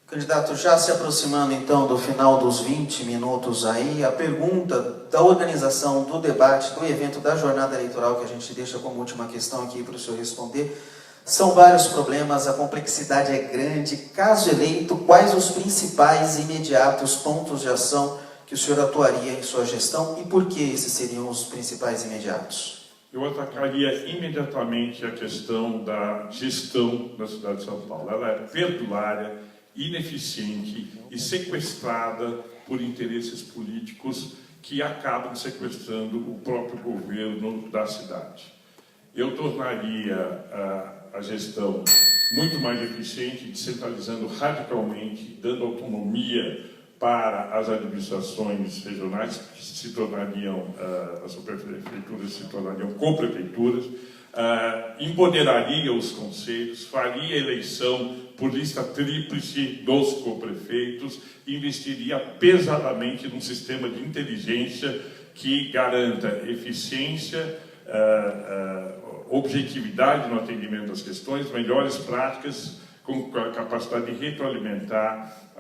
Candidato, já se aproximando então do final dos 20 minutos aí, a pergunta da organização do debate, do evento da jornada eleitoral, que a gente deixa como última questão aqui para o senhor responder, são vários problemas, a complexidade é grande. Caso eleito, quais os principais e imediatos pontos de ação que o senhor atuaria em sua gestão e por que esses seriam os principais imediatos? Eu atacaria imediatamente a questão da gestão da cidade de São Paulo. Ela é perdulária, ineficiente e sequestrada por interesses políticos que acabam sequestrando o próprio governo da cidade. Eu tornaria a gestão muito mais eficiente, descentralizando radicalmente, dando autonomia para as administrações regionais, que se tornariam, as superprefeituras se tornariam co-prefeituras, empoderaria os conselhos, faria eleição por lista tríplice dos co-prefeitos, investiria pesadamente num sistema de inteligência que garanta eficiência, objetividade no atendimento das questões, melhores práticas, com a capacidade de retroalimentar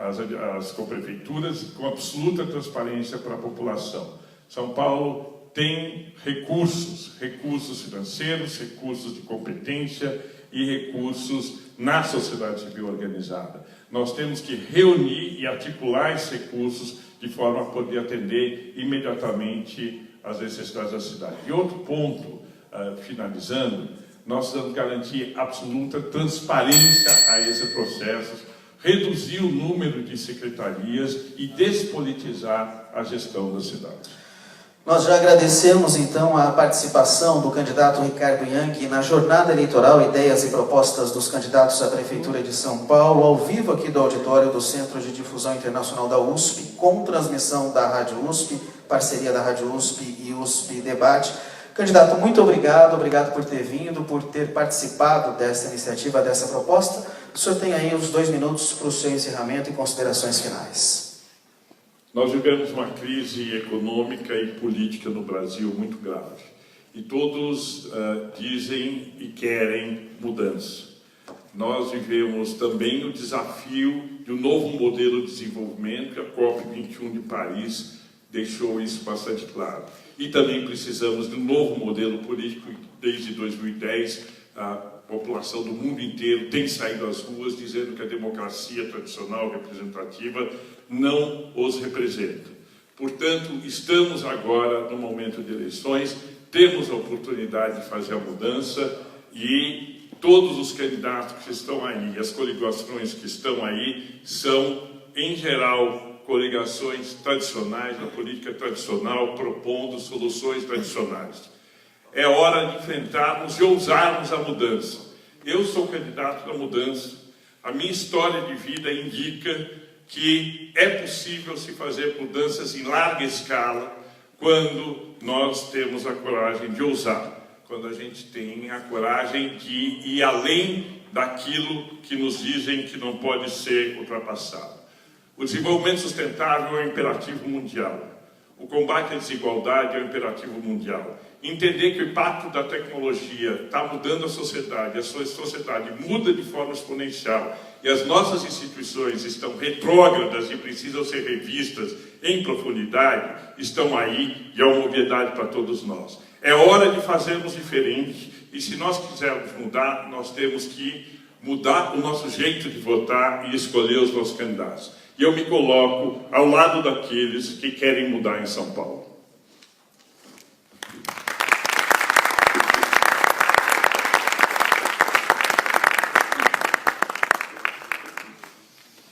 as co-prefeituras, com absoluta transparência para a população. São Paulo tem recursos financeiros, recursos de competência e recursos na sociedade civil organizada. Nós temos que reunir e articular esses recursos de forma a poder atender imediatamente às necessidades da cidade. E outro ponto, finalizando, nós precisamos garantir absoluta transparência a esse processo, reduzir o número de secretarias e despolitizar a gestão da cidade. Nós já agradecemos, então, a participação do candidato Ricardo Yang na jornada eleitoral Ideias e Propostas dos Candidatos à Prefeitura de São Paulo, ao vivo aqui do auditório do Centro de Difusão Internacional da USP, com transmissão da Rádio USP, parceria da Rádio USP e USP Debate. Candidato, muito obrigado por ter vindo, por ter participado dessa iniciativa, dessa proposta. O senhor tem aí os 2 minutos para o seu encerramento e considerações finais. Nós vivemos uma crise econômica e política no Brasil muito grave. E todos dizem e querem mudança. Nós vivemos também o desafio de um novo modelo de desenvolvimento, e a COP21 de Paris deixou isso bastante claro. E também precisamos de um novo modelo político. Desde 2010, a população do mundo inteiro tem saído às ruas dizendo que a democracia tradicional, representativa, não os representa. Portanto, estamos agora no momento de eleições, temos a oportunidade de fazer a mudança e todos os candidatos que estão aí, as coligações que estão aí, são, em geral, coligações tradicionais, da política tradicional, propondo soluções tradicionais. É hora de enfrentarmos e ousarmos a mudança. Eu sou candidato da mudança. A minha história de vida indica que é possível se fazer mudanças em larga escala quando nós temos a coragem de ousar, quando a gente tem a coragem de ir além daquilo que nos dizem que não pode ser ultrapassado. O desenvolvimento sustentável é um imperativo mundial. O combate à desigualdade é um imperativo mundial. Entender que o impacto da tecnologia está mudando a sociedade muda de forma exponencial e as nossas instituições estão retrógradas e precisam ser revistas em profundidade, estão aí e é uma obviedade para todos nós. É hora de fazermos diferente e se nós quisermos mudar, nós temos que mudar o nosso jeito de votar e escolher os nossos candidatos. E eu me coloco ao lado daqueles que querem mudar em São Paulo.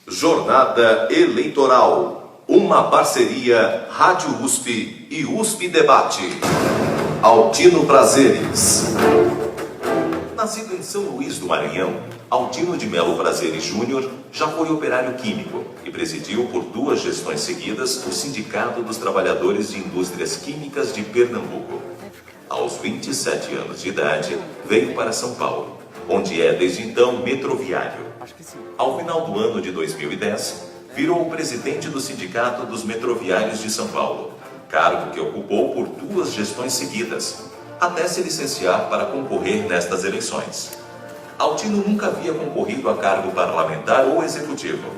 Jornada Eleitoral, uma parceria Rádio USP e USP Debate. Altino Prazeres. Nascido em São Luís do Maranhão, Altino de Melo Prazeres Júnior já foi operário químico e presidiu por 2 gestões seguidas o Sindicato dos Trabalhadores de Indústrias Químicas de Pernambuco. Aos 27 anos de idade, veio para São Paulo, onde é desde então metroviário. Ao final do ano de 2010, virou o presidente do Sindicato dos Metroviários de São Paulo, cargo que ocupou por 2 gestões seguidas, até se licenciar para concorrer nestas eleições. Altino nunca havia concorrido a cargo parlamentar ou executivo.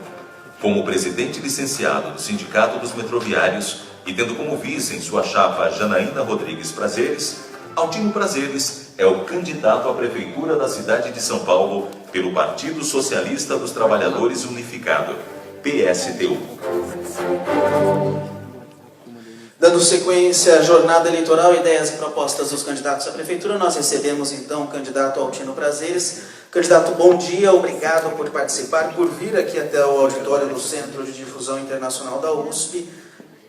Como presidente licenciado do Sindicato dos Metroviários e tendo como vice em sua chapa Janaína Rodrigues Prazeres, Altino Prazeres é o candidato à prefeitura da cidade de São Paulo pelo Partido Socialista dos Trabalhadores Unificado, PSTU. Dando sequência à jornada eleitoral, ideias e propostas dos candidatos à prefeitura, nós recebemos então o candidato Altino Prazeres. Candidato, bom dia, obrigado por participar, por vir aqui até o auditório do Centro de Difusão Internacional da USP,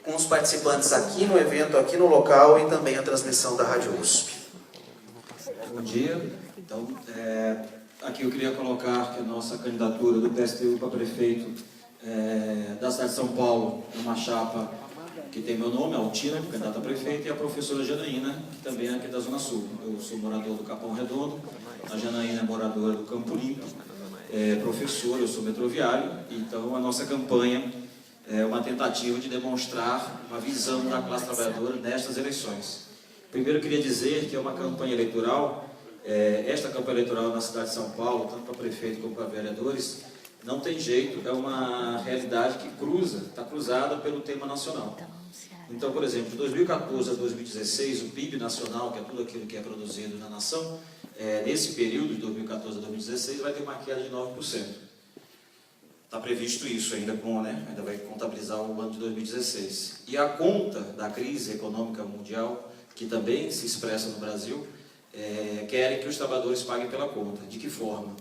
com os participantes aqui no evento, aqui no local e também a transmissão da Rádio USP. Bom dia. Então, aqui eu queria colocar que a nossa candidatura do PSTU para prefeito da cidade de São Paulo, uma chapa que tem meu nome, Altino, candidato a prefeito, e a professora Janaína, que também é aqui da Zona Sul. Eu sou morador do Capão Redondo, a Janaína é moradora do Campo Limpo, professora, eu sou metroviário, então a nossa campanha é uma tentativa de demonstrar uma visão da classe trabalhadora nestas eleições. Primeiro eu queria dizer que é uma campanha eleitoral, esta campanha eleitoral na cidade de São Paulo, tanto para prefeito como para vereadores, não tem jeito, é uma realidade que está cruzada pelo tema nacional. Então, por exemplo, de 2014 a 2016, o PIB nacional, que é tudo aquilo que é produzido na nação, nesse período de 2014 a 2016, vai ter uma queda de 9%. Está previsto isso ainda, ainda vai contabilizar o ano de 2016. E a conta da crise econômica mundial, que também se expressa no Brasil, querem que os trabalhadores paguem pela conta. De que forma?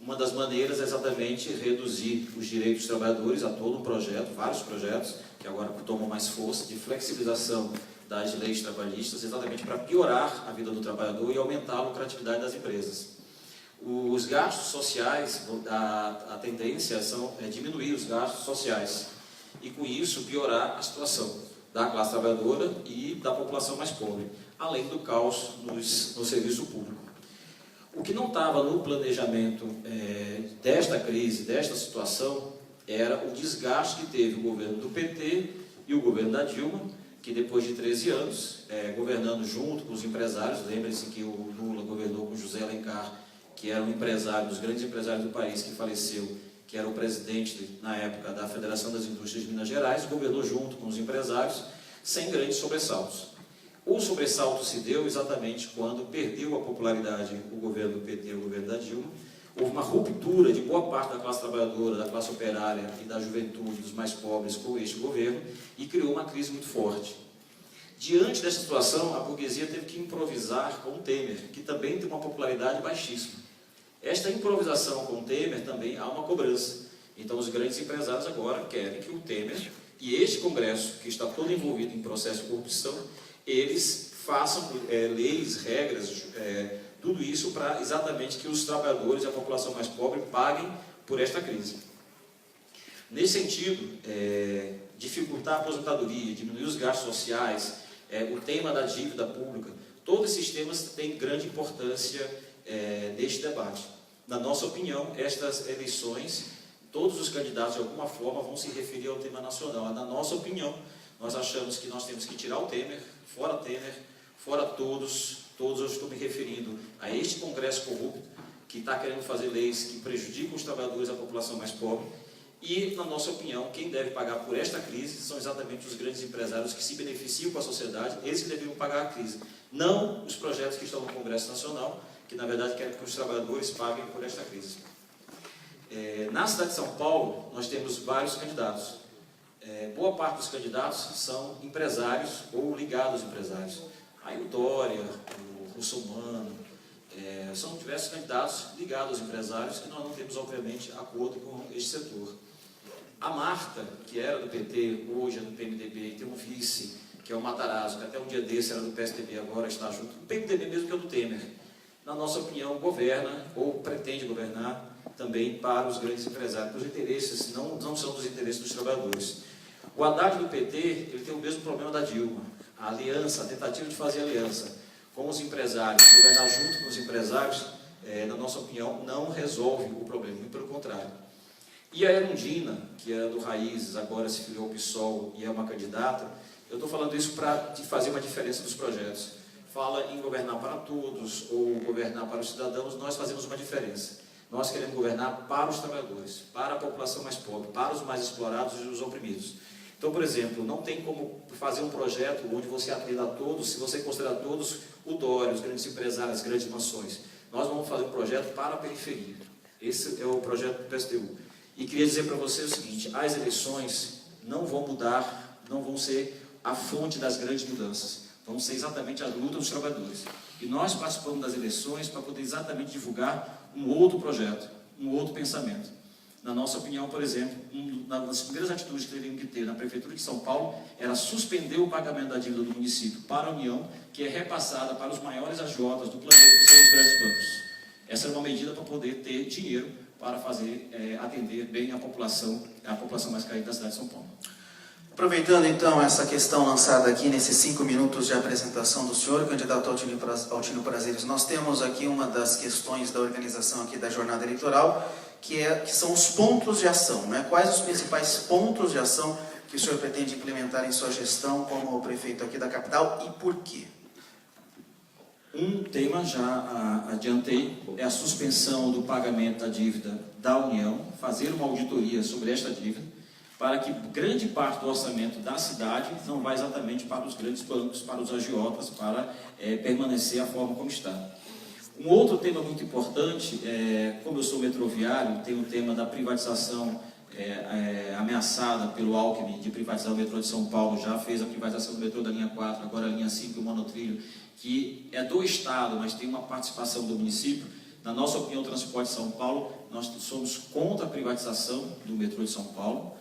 Uma das maneiras é exatamente reduzir os direitos dos trabalhadores a todo um projeto, vários projetos, que agora tomam mais força, de flexibilização das leis trabalhistas, exatamente para piorar a vida do trabalhador e aumentar a lucratividade das empresas. Os gastos sociais, a tendência é diminuir os gastos sociais e, com isso, piorar a situação da classe trabalhadora e da população mais pobre, além do caos no serviço público. O que não estava no planejamento desta crise, desta situação, era o desgaste que teve o governo do PT e o governo da Dilma, que depois de 13 anos, governando junto com os empresários, lembrem-se que o Lula governou com José Alencar, que era um empresário, dos grandes empresários do país, que faleceu, que era o presidente, na época, da Federação das Indústrias de Minas Gerais, governou junto com os empresários, sem grandes sobressaltos. O sobressalto se deu exatamente quando perdeu a popularidade o governo do PT e o governo da Dilma. Houve uma ruptura de boa parte da classe trabalhadora, da classe operária e da juventude, dos mais pobres, com este governo, e criou uma crise muito forte. Diante dessa situação, a burguesia teve que improvisar com o Temer, que também tem uma popularidade baixíssima. Esta improvisação com o Temer também há uma cobrança. Então, os grandes empresários agora querem que o Temer e este Congresso, que está todo envolvido em processo de corrupção, eles façam leis, regras, tudo isso para exatamente que os trabalhadores e a população mais pobre paguem por esta crise. Nesse sentido, dificultar a aposentadoria, diminuir os gastos sociais, o tema da dívida pública, todos esses temas têm grande importância neste debate. Na nossa opinião, estas eleições, todos os candidatos de alguma forma vão se referir ao tema nacional. Na nossa opinião, nós achamos que nós temos que tirar o Temer, fora todos eu estou me referindo a este Congresso corrupto, que está querendo fazer leis que prejudicam os trabalhadores e a população mais pobre. E, na nossa opinião, quem deve pagar por esta crise são exatamente os grandes empresários que se beneficiam com a sociedade, eles que deveriam pagar a crise, não os projetos que estão no Congresso Nacional, que na verdade querem que os trabalhadores paguem por esta crise. Na cidade de São Paulo, nós temos vários candidatos. Boa parte dos candidatos são empresários ou ligados a empresários. Aí o Dória, o Russomano, são diversos candidatos ligados aos empresários que nós não temos, obviamente, acordo com este setor. A Marta, que era do PT, hoje é do PMDB, e tem um vice, que é o Matarazzo, que até um dia desse era do PSDB, agora está junto do PMDB mesmo, que é o do Temer. Na nossa opinião, governa, ou pretende governar, também para os grandes empresários. Os interesses não são dos interesses dos trabalhadores. O Haddad do PT, ele tem o mesmo problema da Dilma. A aliança, a tentativa de fazer aliança com os empresários, governar junto com os empresários, na nossa opinião, não resolve o problema, muito pelo contrário. E a Erundina, que era do Raízes, agora se filiou ao PSOL e é uma candidata, eu estou falando isso para fazer uma diferença dos projetos. Fala em governar para todos ou governar para os cidadãos, nós fazemos uma diferença. Nós queremos governar para os trabalhadores, para a população mais pobre, para os mais explorados e os oprimidos. Então, por exemplo, não tem como fazer um projeto onde você atenda a todos, se você considerar todos o Dória, os grandes empresários, as grandes mansões. Nós vamos fazer um projeto para a periferia. Esse é o projeto do PSTU. E queria dizer para você o seguinte, as eleições não vão mudar, não vão ser a fonte das grandes mudanças. Vão ser exatamente a luta dos trabalhadores. E nós participamos das eleições para poder exatamente divulgar um outro projeto, um outro pensamento. Na nossa opinião, por exemplo, uma das primeiras atitudes que teriam que ter na Prefeitura de São Paulo era suspender o pagamento da dívida do município para a União, que é repassada para os maiores agiotas do planeta, que são os grandes bancos. Essa é uma medida para poder ter dinheiro para fazer atender bem a população mais carente da cidade de São Paulo. Aproveitando então essa questão lançada aqui nesses 5 minutos de apresentação do senhor, candidato Altino Prazeres, nós temos aqui uma das questões da organização aqui da jornada eleitoral, que são os pontos de ação, né? Quais os principais pontos de ação que o senhor pretende implementar em sua gestão como prefeito aqui da capital e por quê? Um tema, já adiantei, é a suspensão do pagamento da dívida da União, fazer uma auditoria sobre esta dívida, para que grande parte do orçamento da cidade não vá exatamente para os grandes bancos, para os agiotas, para permanecer a forma como está. Um outro tema muito importante, como eu sou metroviário, tem o tema da privatização ameaçada pelo Alckmin, de privatizar o metrô de São Paulo, já fez a privatização do metrô da linha 4, agora a linha 5 e o monotrilho, que é do Estado, mas tem uma participação do município. Na nossa opinião, o Transporte de São Paulo nós somos contra a privatização do metrô de São Paulo.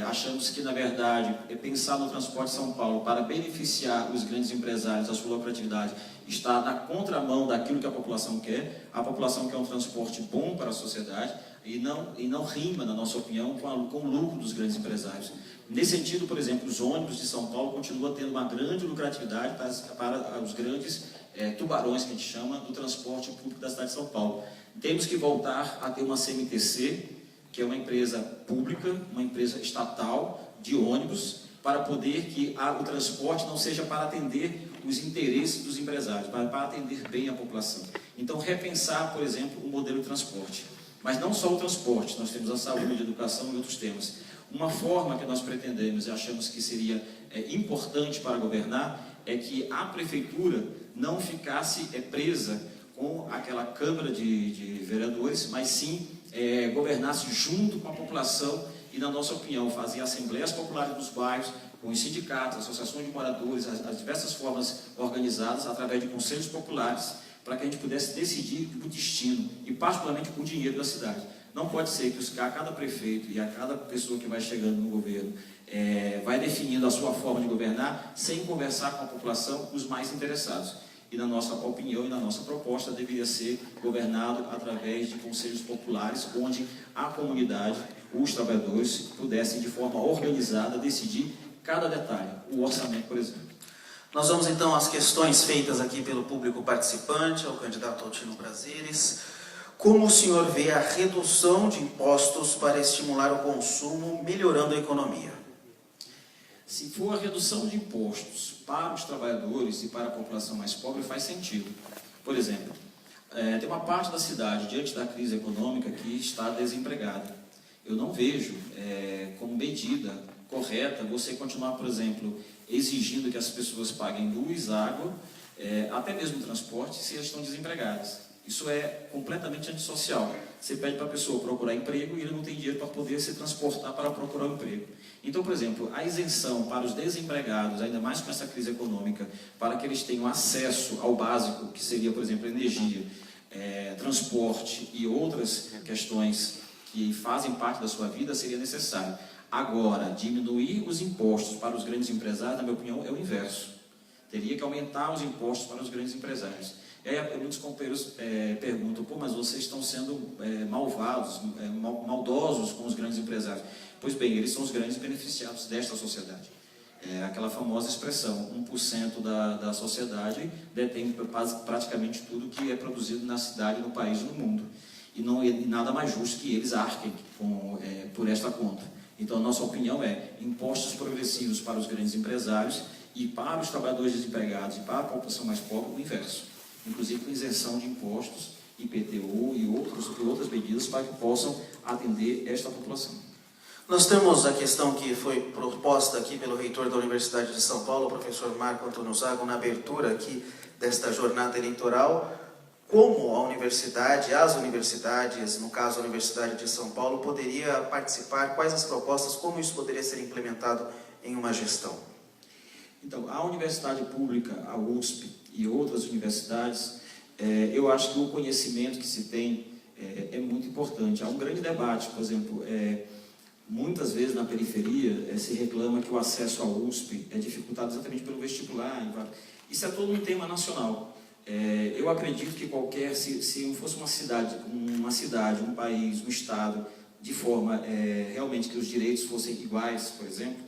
Achamos que, na verdade, pensar no transporte de São Paulo para beneficiar os grandes empresários, a sua lucratividade, está na contramão daquilo que a população quer. A população quer um transporte bom para a sociedade e não rima, na nossa opinião, com o lucro dos grandes empresários. Nesse sentido, por exemplo, os ônibus de São Paulo continuam tendo uma grande lucratividade para os grandes tubarões, que a gente chama, do transporte público da cidade de São Paulo. Temos que voltar a ter uma CMTC, que é uma empresa pública, uma empresa estatal de ônibus, para poder que o transporte não seja para atender os interesses dos empresários, para atender bem a população. Então, repensar, por exemplo, o modelo de transporte. Mas não só o transporte, nós temos a saúde, a educação e outros temas. Uma forma que nós pretendemos e achamos que seria importante para governar é que a prefeitura não ficasse presa com aquela Câmara de Vereadores, mas sim governasse junto com a população e, na nossa opinião, fazer assembleias populares nos bairros, com os sindicatos, associações de moradores, as diversas formas organizadas através de conselhos populares, para que a gente pudesse decidir o destino e, particularmente, o dinheiro da cidade. Não pode ser que a cada prefeito e a cada pessoa que vai chegando no governo vai definindo a sua forma de governar sem conversar com a população, os mais interessados. E, na nossa opinião e na nossa proposta, deveria ser governado através de conselhos populares, onde a comunidade, os trabalhadores, pudessem, de forma organizada, decidir cada detalhe, o orçamento, por exemplo. Nós vamos então às questões feitas aqui pelo público participante, ao candidato Altino Prazeres. Como o senhor vê a redução de impostos para estimular o consumo, melhorando a economia? Se for a redução de impostos para os trabalhadores e para a população mais pobre, faz sentido. Por exemplo, tem uma parte da cidade, diante da crise econômica, que está desempregada. Eu não vejo como medida correta você continuar, por exemplo, exigindo que as pessoas paguem luz, água, até mesmo transporte, se elas estão desempregadas. Isso é completamente antissocial. Você pede para a pessoa procurar emprego e ele não tem dinheiro para poder se transportar para procurar um emprego. Então, por exemplo, a isenção para os desempregados, ainda mais com essa crise econômica, para que eles tenham acesso ao básico, que seria, por exemplo, energia, transporte e outras questões que fazem parte da sua vida, seria necessário. Agora, diminuir os impostos para os grandes empresários, na minha opinião, é o inverso. Teria que aumentar os impostos para os grandes empresários. E aí, muitos companheiros perguntam, mas vocês estão sendo malvados, maldosos com os grandes empresários. Pois bem, eles são os grandes beneficiados desta sociedade. Aquela famosa expressão, 1% da sociedade detém praticamente tudo que é produzido na cidade, no país e no mundo. E não é nada mais justo que eles arquem por esta conta. Então, a nossa opinião é impostos progressivos para os grandes empresários e para os trabalhadores desempregados e para a população mais pobre, o inverso. Inclusive com isenção de impostos, IPTU e outras medidas para que possam atender esta população. Nós temos a questão que foi proposta aqui pelo reitor da Universidade de São Paulo, o professor Marco Antônio Zago, na abertura aqui desta jornada eleitoral. Como a universidade, as universidades, no caso a Universidade de São Paulo, poderia participar, quais as propostas, como isso poderia ser implementado em uma gestão? Então, a universidade pública, a USP e outras universidades, eu acho que o conhecimento que se tem é muito importante. Há um grande debate, por exemplo, muitas vezes na periferia se reclama que o acesso à USP é dificultado exatamente pelo vestibular. Isso é todo um tema nacional. Eu acredito que se fosse uma cidade, um país, um estado, de forma realmente que os direitos fossem iguais, por exemplo,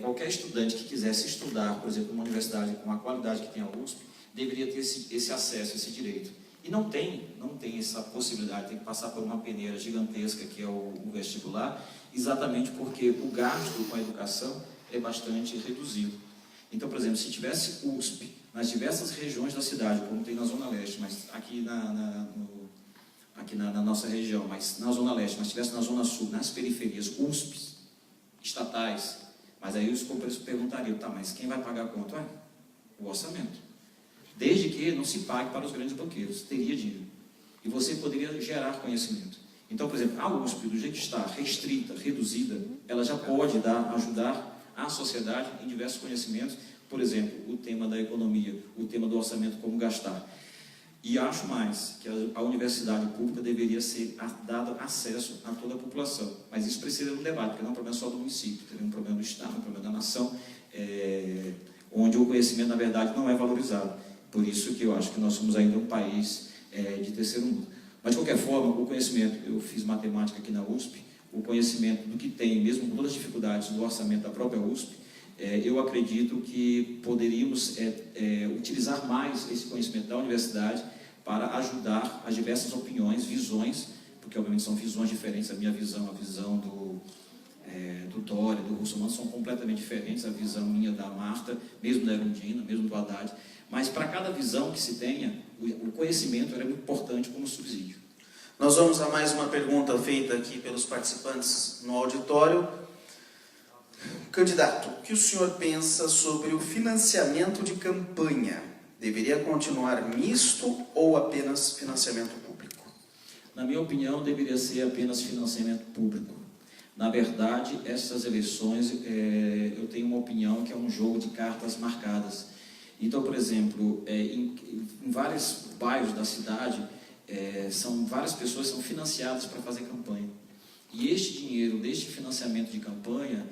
qualquer estudante que quisesse estudar, por exemplo, numa universidade com a qualidade que tem a USP, deveria ter esse acesso, esse direito. E não tem essa possibilidade, tem que passar por uma peneira gigantesca que é o vestibular, exatamente porque o gasto com a educação é bastante reduzido. Então, por exemplo, se tivesse USP nas diversas regiões da cidade, como tem na Zona Leste, mas aqui na nossa região, mas na Zona Leste, mas tivesse na Zona Sul, nas periferias, USPs estatais, mas aí os companheiros perguntariam, mas quem vai pagar a conta? O orçamento. Desde que não se pague para os grandes banqueiros, teria dinheiro. E você poderia gerar conhecimento. Então, por exemplo, a USP, do jeito que está, restrita, reduzida, ela já pode ajudar a sociedade em diversos conhecimentos, por exemplo, o tema da economia, o tema do orçamento, como gastar. E acho mais que a universidade pública deveria ser dado acesso a toda a população. Mas isso precisa de um debate, porque não é um problema só do município, tem um problema do Estado, um problema da nação, onde o conhecimento, na verdade, não é valorizado. Por isso que eu acho que nós somos ainda um país de terceiro mundo. Mas, de qualquer forma, o conhecimento, eu fiz matemática aqui na USP, o conhecimento do que tem, mesmo com todas as dificuldades do orçamento da própria USP, eu acredito que poderíamos utilizar mais esse conhecimento da universidade para ajudar as diversas opiniões, visões, porque obviamente são visões diferentes, a minha visão, a visão do Dória, do Russomano são completamente diferentes, a visão minha da Marta, mesmo da Erundina, mesmo do Haddad, mas para cada visão que se tenha, o conhecimento era muito importante como subsídio. Nós vamos a mais uma pergunta feita aqui pelos participantes no auditório. Candidato, o que o senhor pensa sobre o financiamento de campanha? Deveria continuar misto ou apenas financiamento público? Na minha opinião, deveria ser apenas financiamento público. Na verdade, essas eleições, eu tenho uma opinião que é um jogo de cartas marcadas. Então, por exemplo, em vários bairros da cidade, várias pessoas são financiadas para fazer campanha. E este dinheiro, deste financiamento de campanha,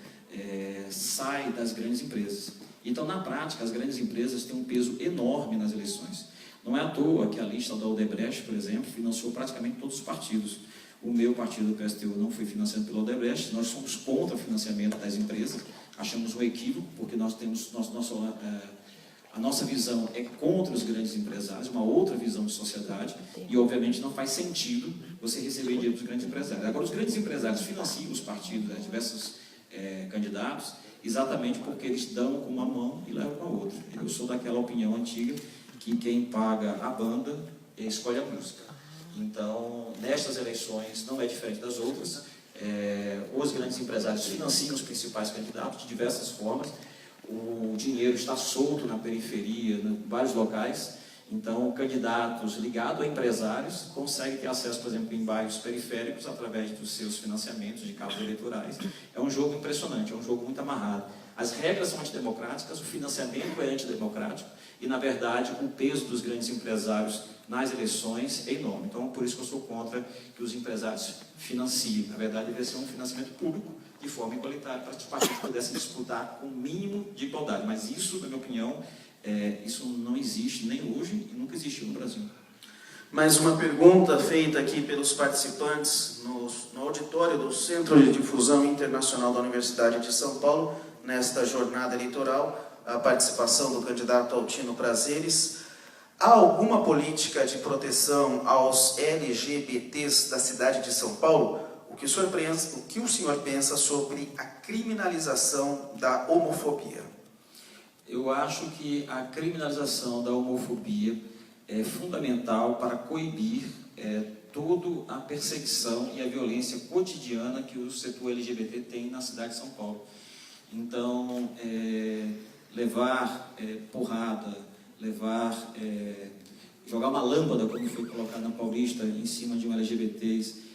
sai das grandes empresas. Então, na prática, as grandes empresas têm um peso enorme nas eleições. Não é à toa que a lista da Odebrecht, por exemplo, financiou praticamente todos os partidos. O meu partido, do PSTU, não foi financiado pela Odebrecht. Nós somos contra o financiamento das empresas. Achamos um equívoco, porque nós temos a nossa visão é contra os grandes empresários, uma outra visão de sociedade, e obviamente não faz sentido você receber dinheiro dos grandes empresários. Agora, os grandes empresários financiam os partidos, diversos candidatos, exatamente porque eles dão com uma mão e levam com a outra. Eu sou daquela opinião antiga que quem paga a banda escolhe a música. Então, nestas eleições, não é diferente das outras. Os grandes empresários financiam os principais candidatos de diversas formas. O dinheiro está solto na periferia, em vários locais. Então, candidatos ligados a empresários conseguem ter acesso, por exemplo, em bairros periféricos, através dos seus financiamentos de cabos eleitorais. É um jogo impressionante, é um jogo muito amarrado. As regras são antidemocráticas, o financiamento é antidemocrático e, na verdade, o peso dos grandes empresários nas eleições é enorme. Então, por isso que eu sou contra que os empresários financiem. Na verdade, deve ser um financiamento público de forma igualitária, para que os partidos pudessem disputar com o mínimo de igualdade. Mas isso, na minha opinião, isso não existe nem hoje e nunca existiu no Brasil. Mais uma pergunta feita aqui pelos participantes no auditório do Centro de Difusão Internacional da Universidade de São Paulo, nesta jornada eleitoral, a participação do candidato Altino Prazeres. Há alguma política de proteção aos LGBTs da cidade de São Paulo? O que o senhor pensa sobre a criminalização da homofobia? Eu acho que a criminalização da homofobia é fundamental para coibir toda a perseguição e a violência cotidiana que o setor LGBT tem na cidade de São Paulo. Então, levar porrada, jogar uma lâmpada, como foi colocado na Paulista, em cima de um LGBTs,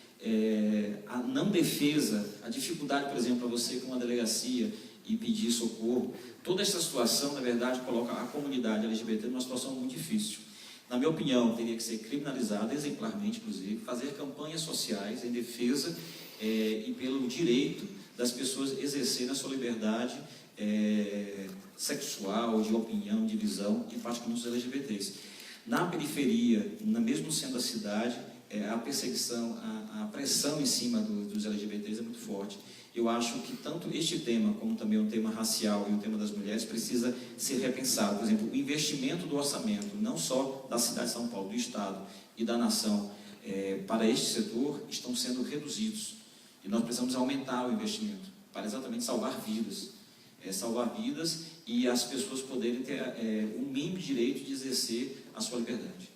a não defesa, a dificuldade, por exemplo, para você ir para uma delegacia e pedir socorro, toda essa situação, na verdade, coloca a comunidade LGBT numa situação muito difícil. Na minha opinião, teria que ser criminalizada, exemplarmente, inclusive, fazer campanhas sociais em defesa e pelo direito das pessoas exercerem a sua liberdade sexual, de opinião, de visão, e particularmente dos LGBTs. Na periferia, mesmo no centro da cidade, a perseguição, a pressão em cima dos LGBTs é muito forte. Eu acho que tanto este tema, como também o tema racial e o tema das mulheres, precisa ser repensado. Por exemplo, o investimento do orçamento, não só da cidade de São Paulo, do Estado e da nação, para este setor, estão sendo reduzidos. E nós precisamos aumentar o investimento, para exatamente salvar vidas. Salvar vidas e as pessoas poderem ter o mínimo direito de exercer a sua liberdade.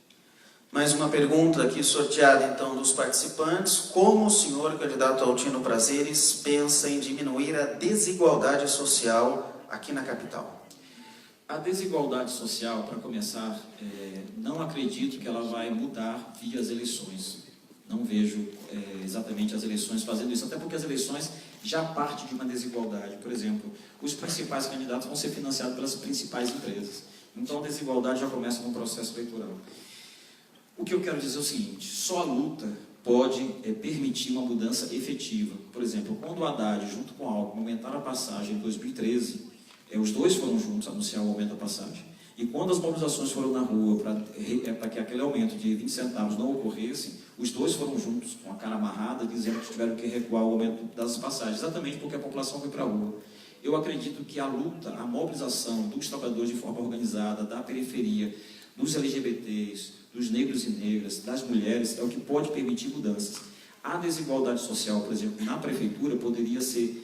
Mais uma pergunta aqui sorteada, então, dos participantes. Como o senhor, candidato Altino Prazeres, pensa em diminuir a desigualdade social aqui na capital? A desigualdade social, para começar, não acredito que ela vai mudar via as eleições. Não vejo exatamente as eleições fazendo isso, até porque as eleições já partem de uma desigualdade. Por exemplo, os principais candidatos vão ser financiados pelas principais empresas. Então, a desigualdade já começa no processo eleitoral. O que eu quero dizer é o seguinte, só a luta pode permitir uma mudança efetiva. Por exemplo, quando o Haddad, junto com o Alckmin, aumentaram a passagem em 2013, os dois foram juntos anunciar o aumento da passagem. E quando as mobilizações foram na rua para que aquele aumento de 20 centavos não ocorresse, os dois foram juntos, com a cara amarrada, dizendo que tiveram que recuar o aumento das passagens, exatamente porque a população foi para a rua. Eu acredito que a luta, a mobilização dos trabalhadores de forma organizada, da periferia, dos LGBTs, dos negros e negras, das mulheres, é o que pode permitir mudanças. A desigualdade social, por exemplo, na prefeitura poderia ser,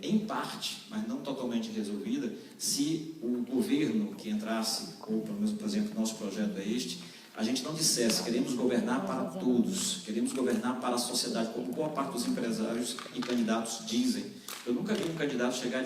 em parte, mas não totalmente resolvida, se o governo que entrasse, ou pelo menos, por exemplo, nosso projeto é este, a gente não dissesse, queremos governar para todos, queremos governar para a sociedade, como boa parte dos empresários e candidatos dizem. Eu nunca vi um candidato chegar e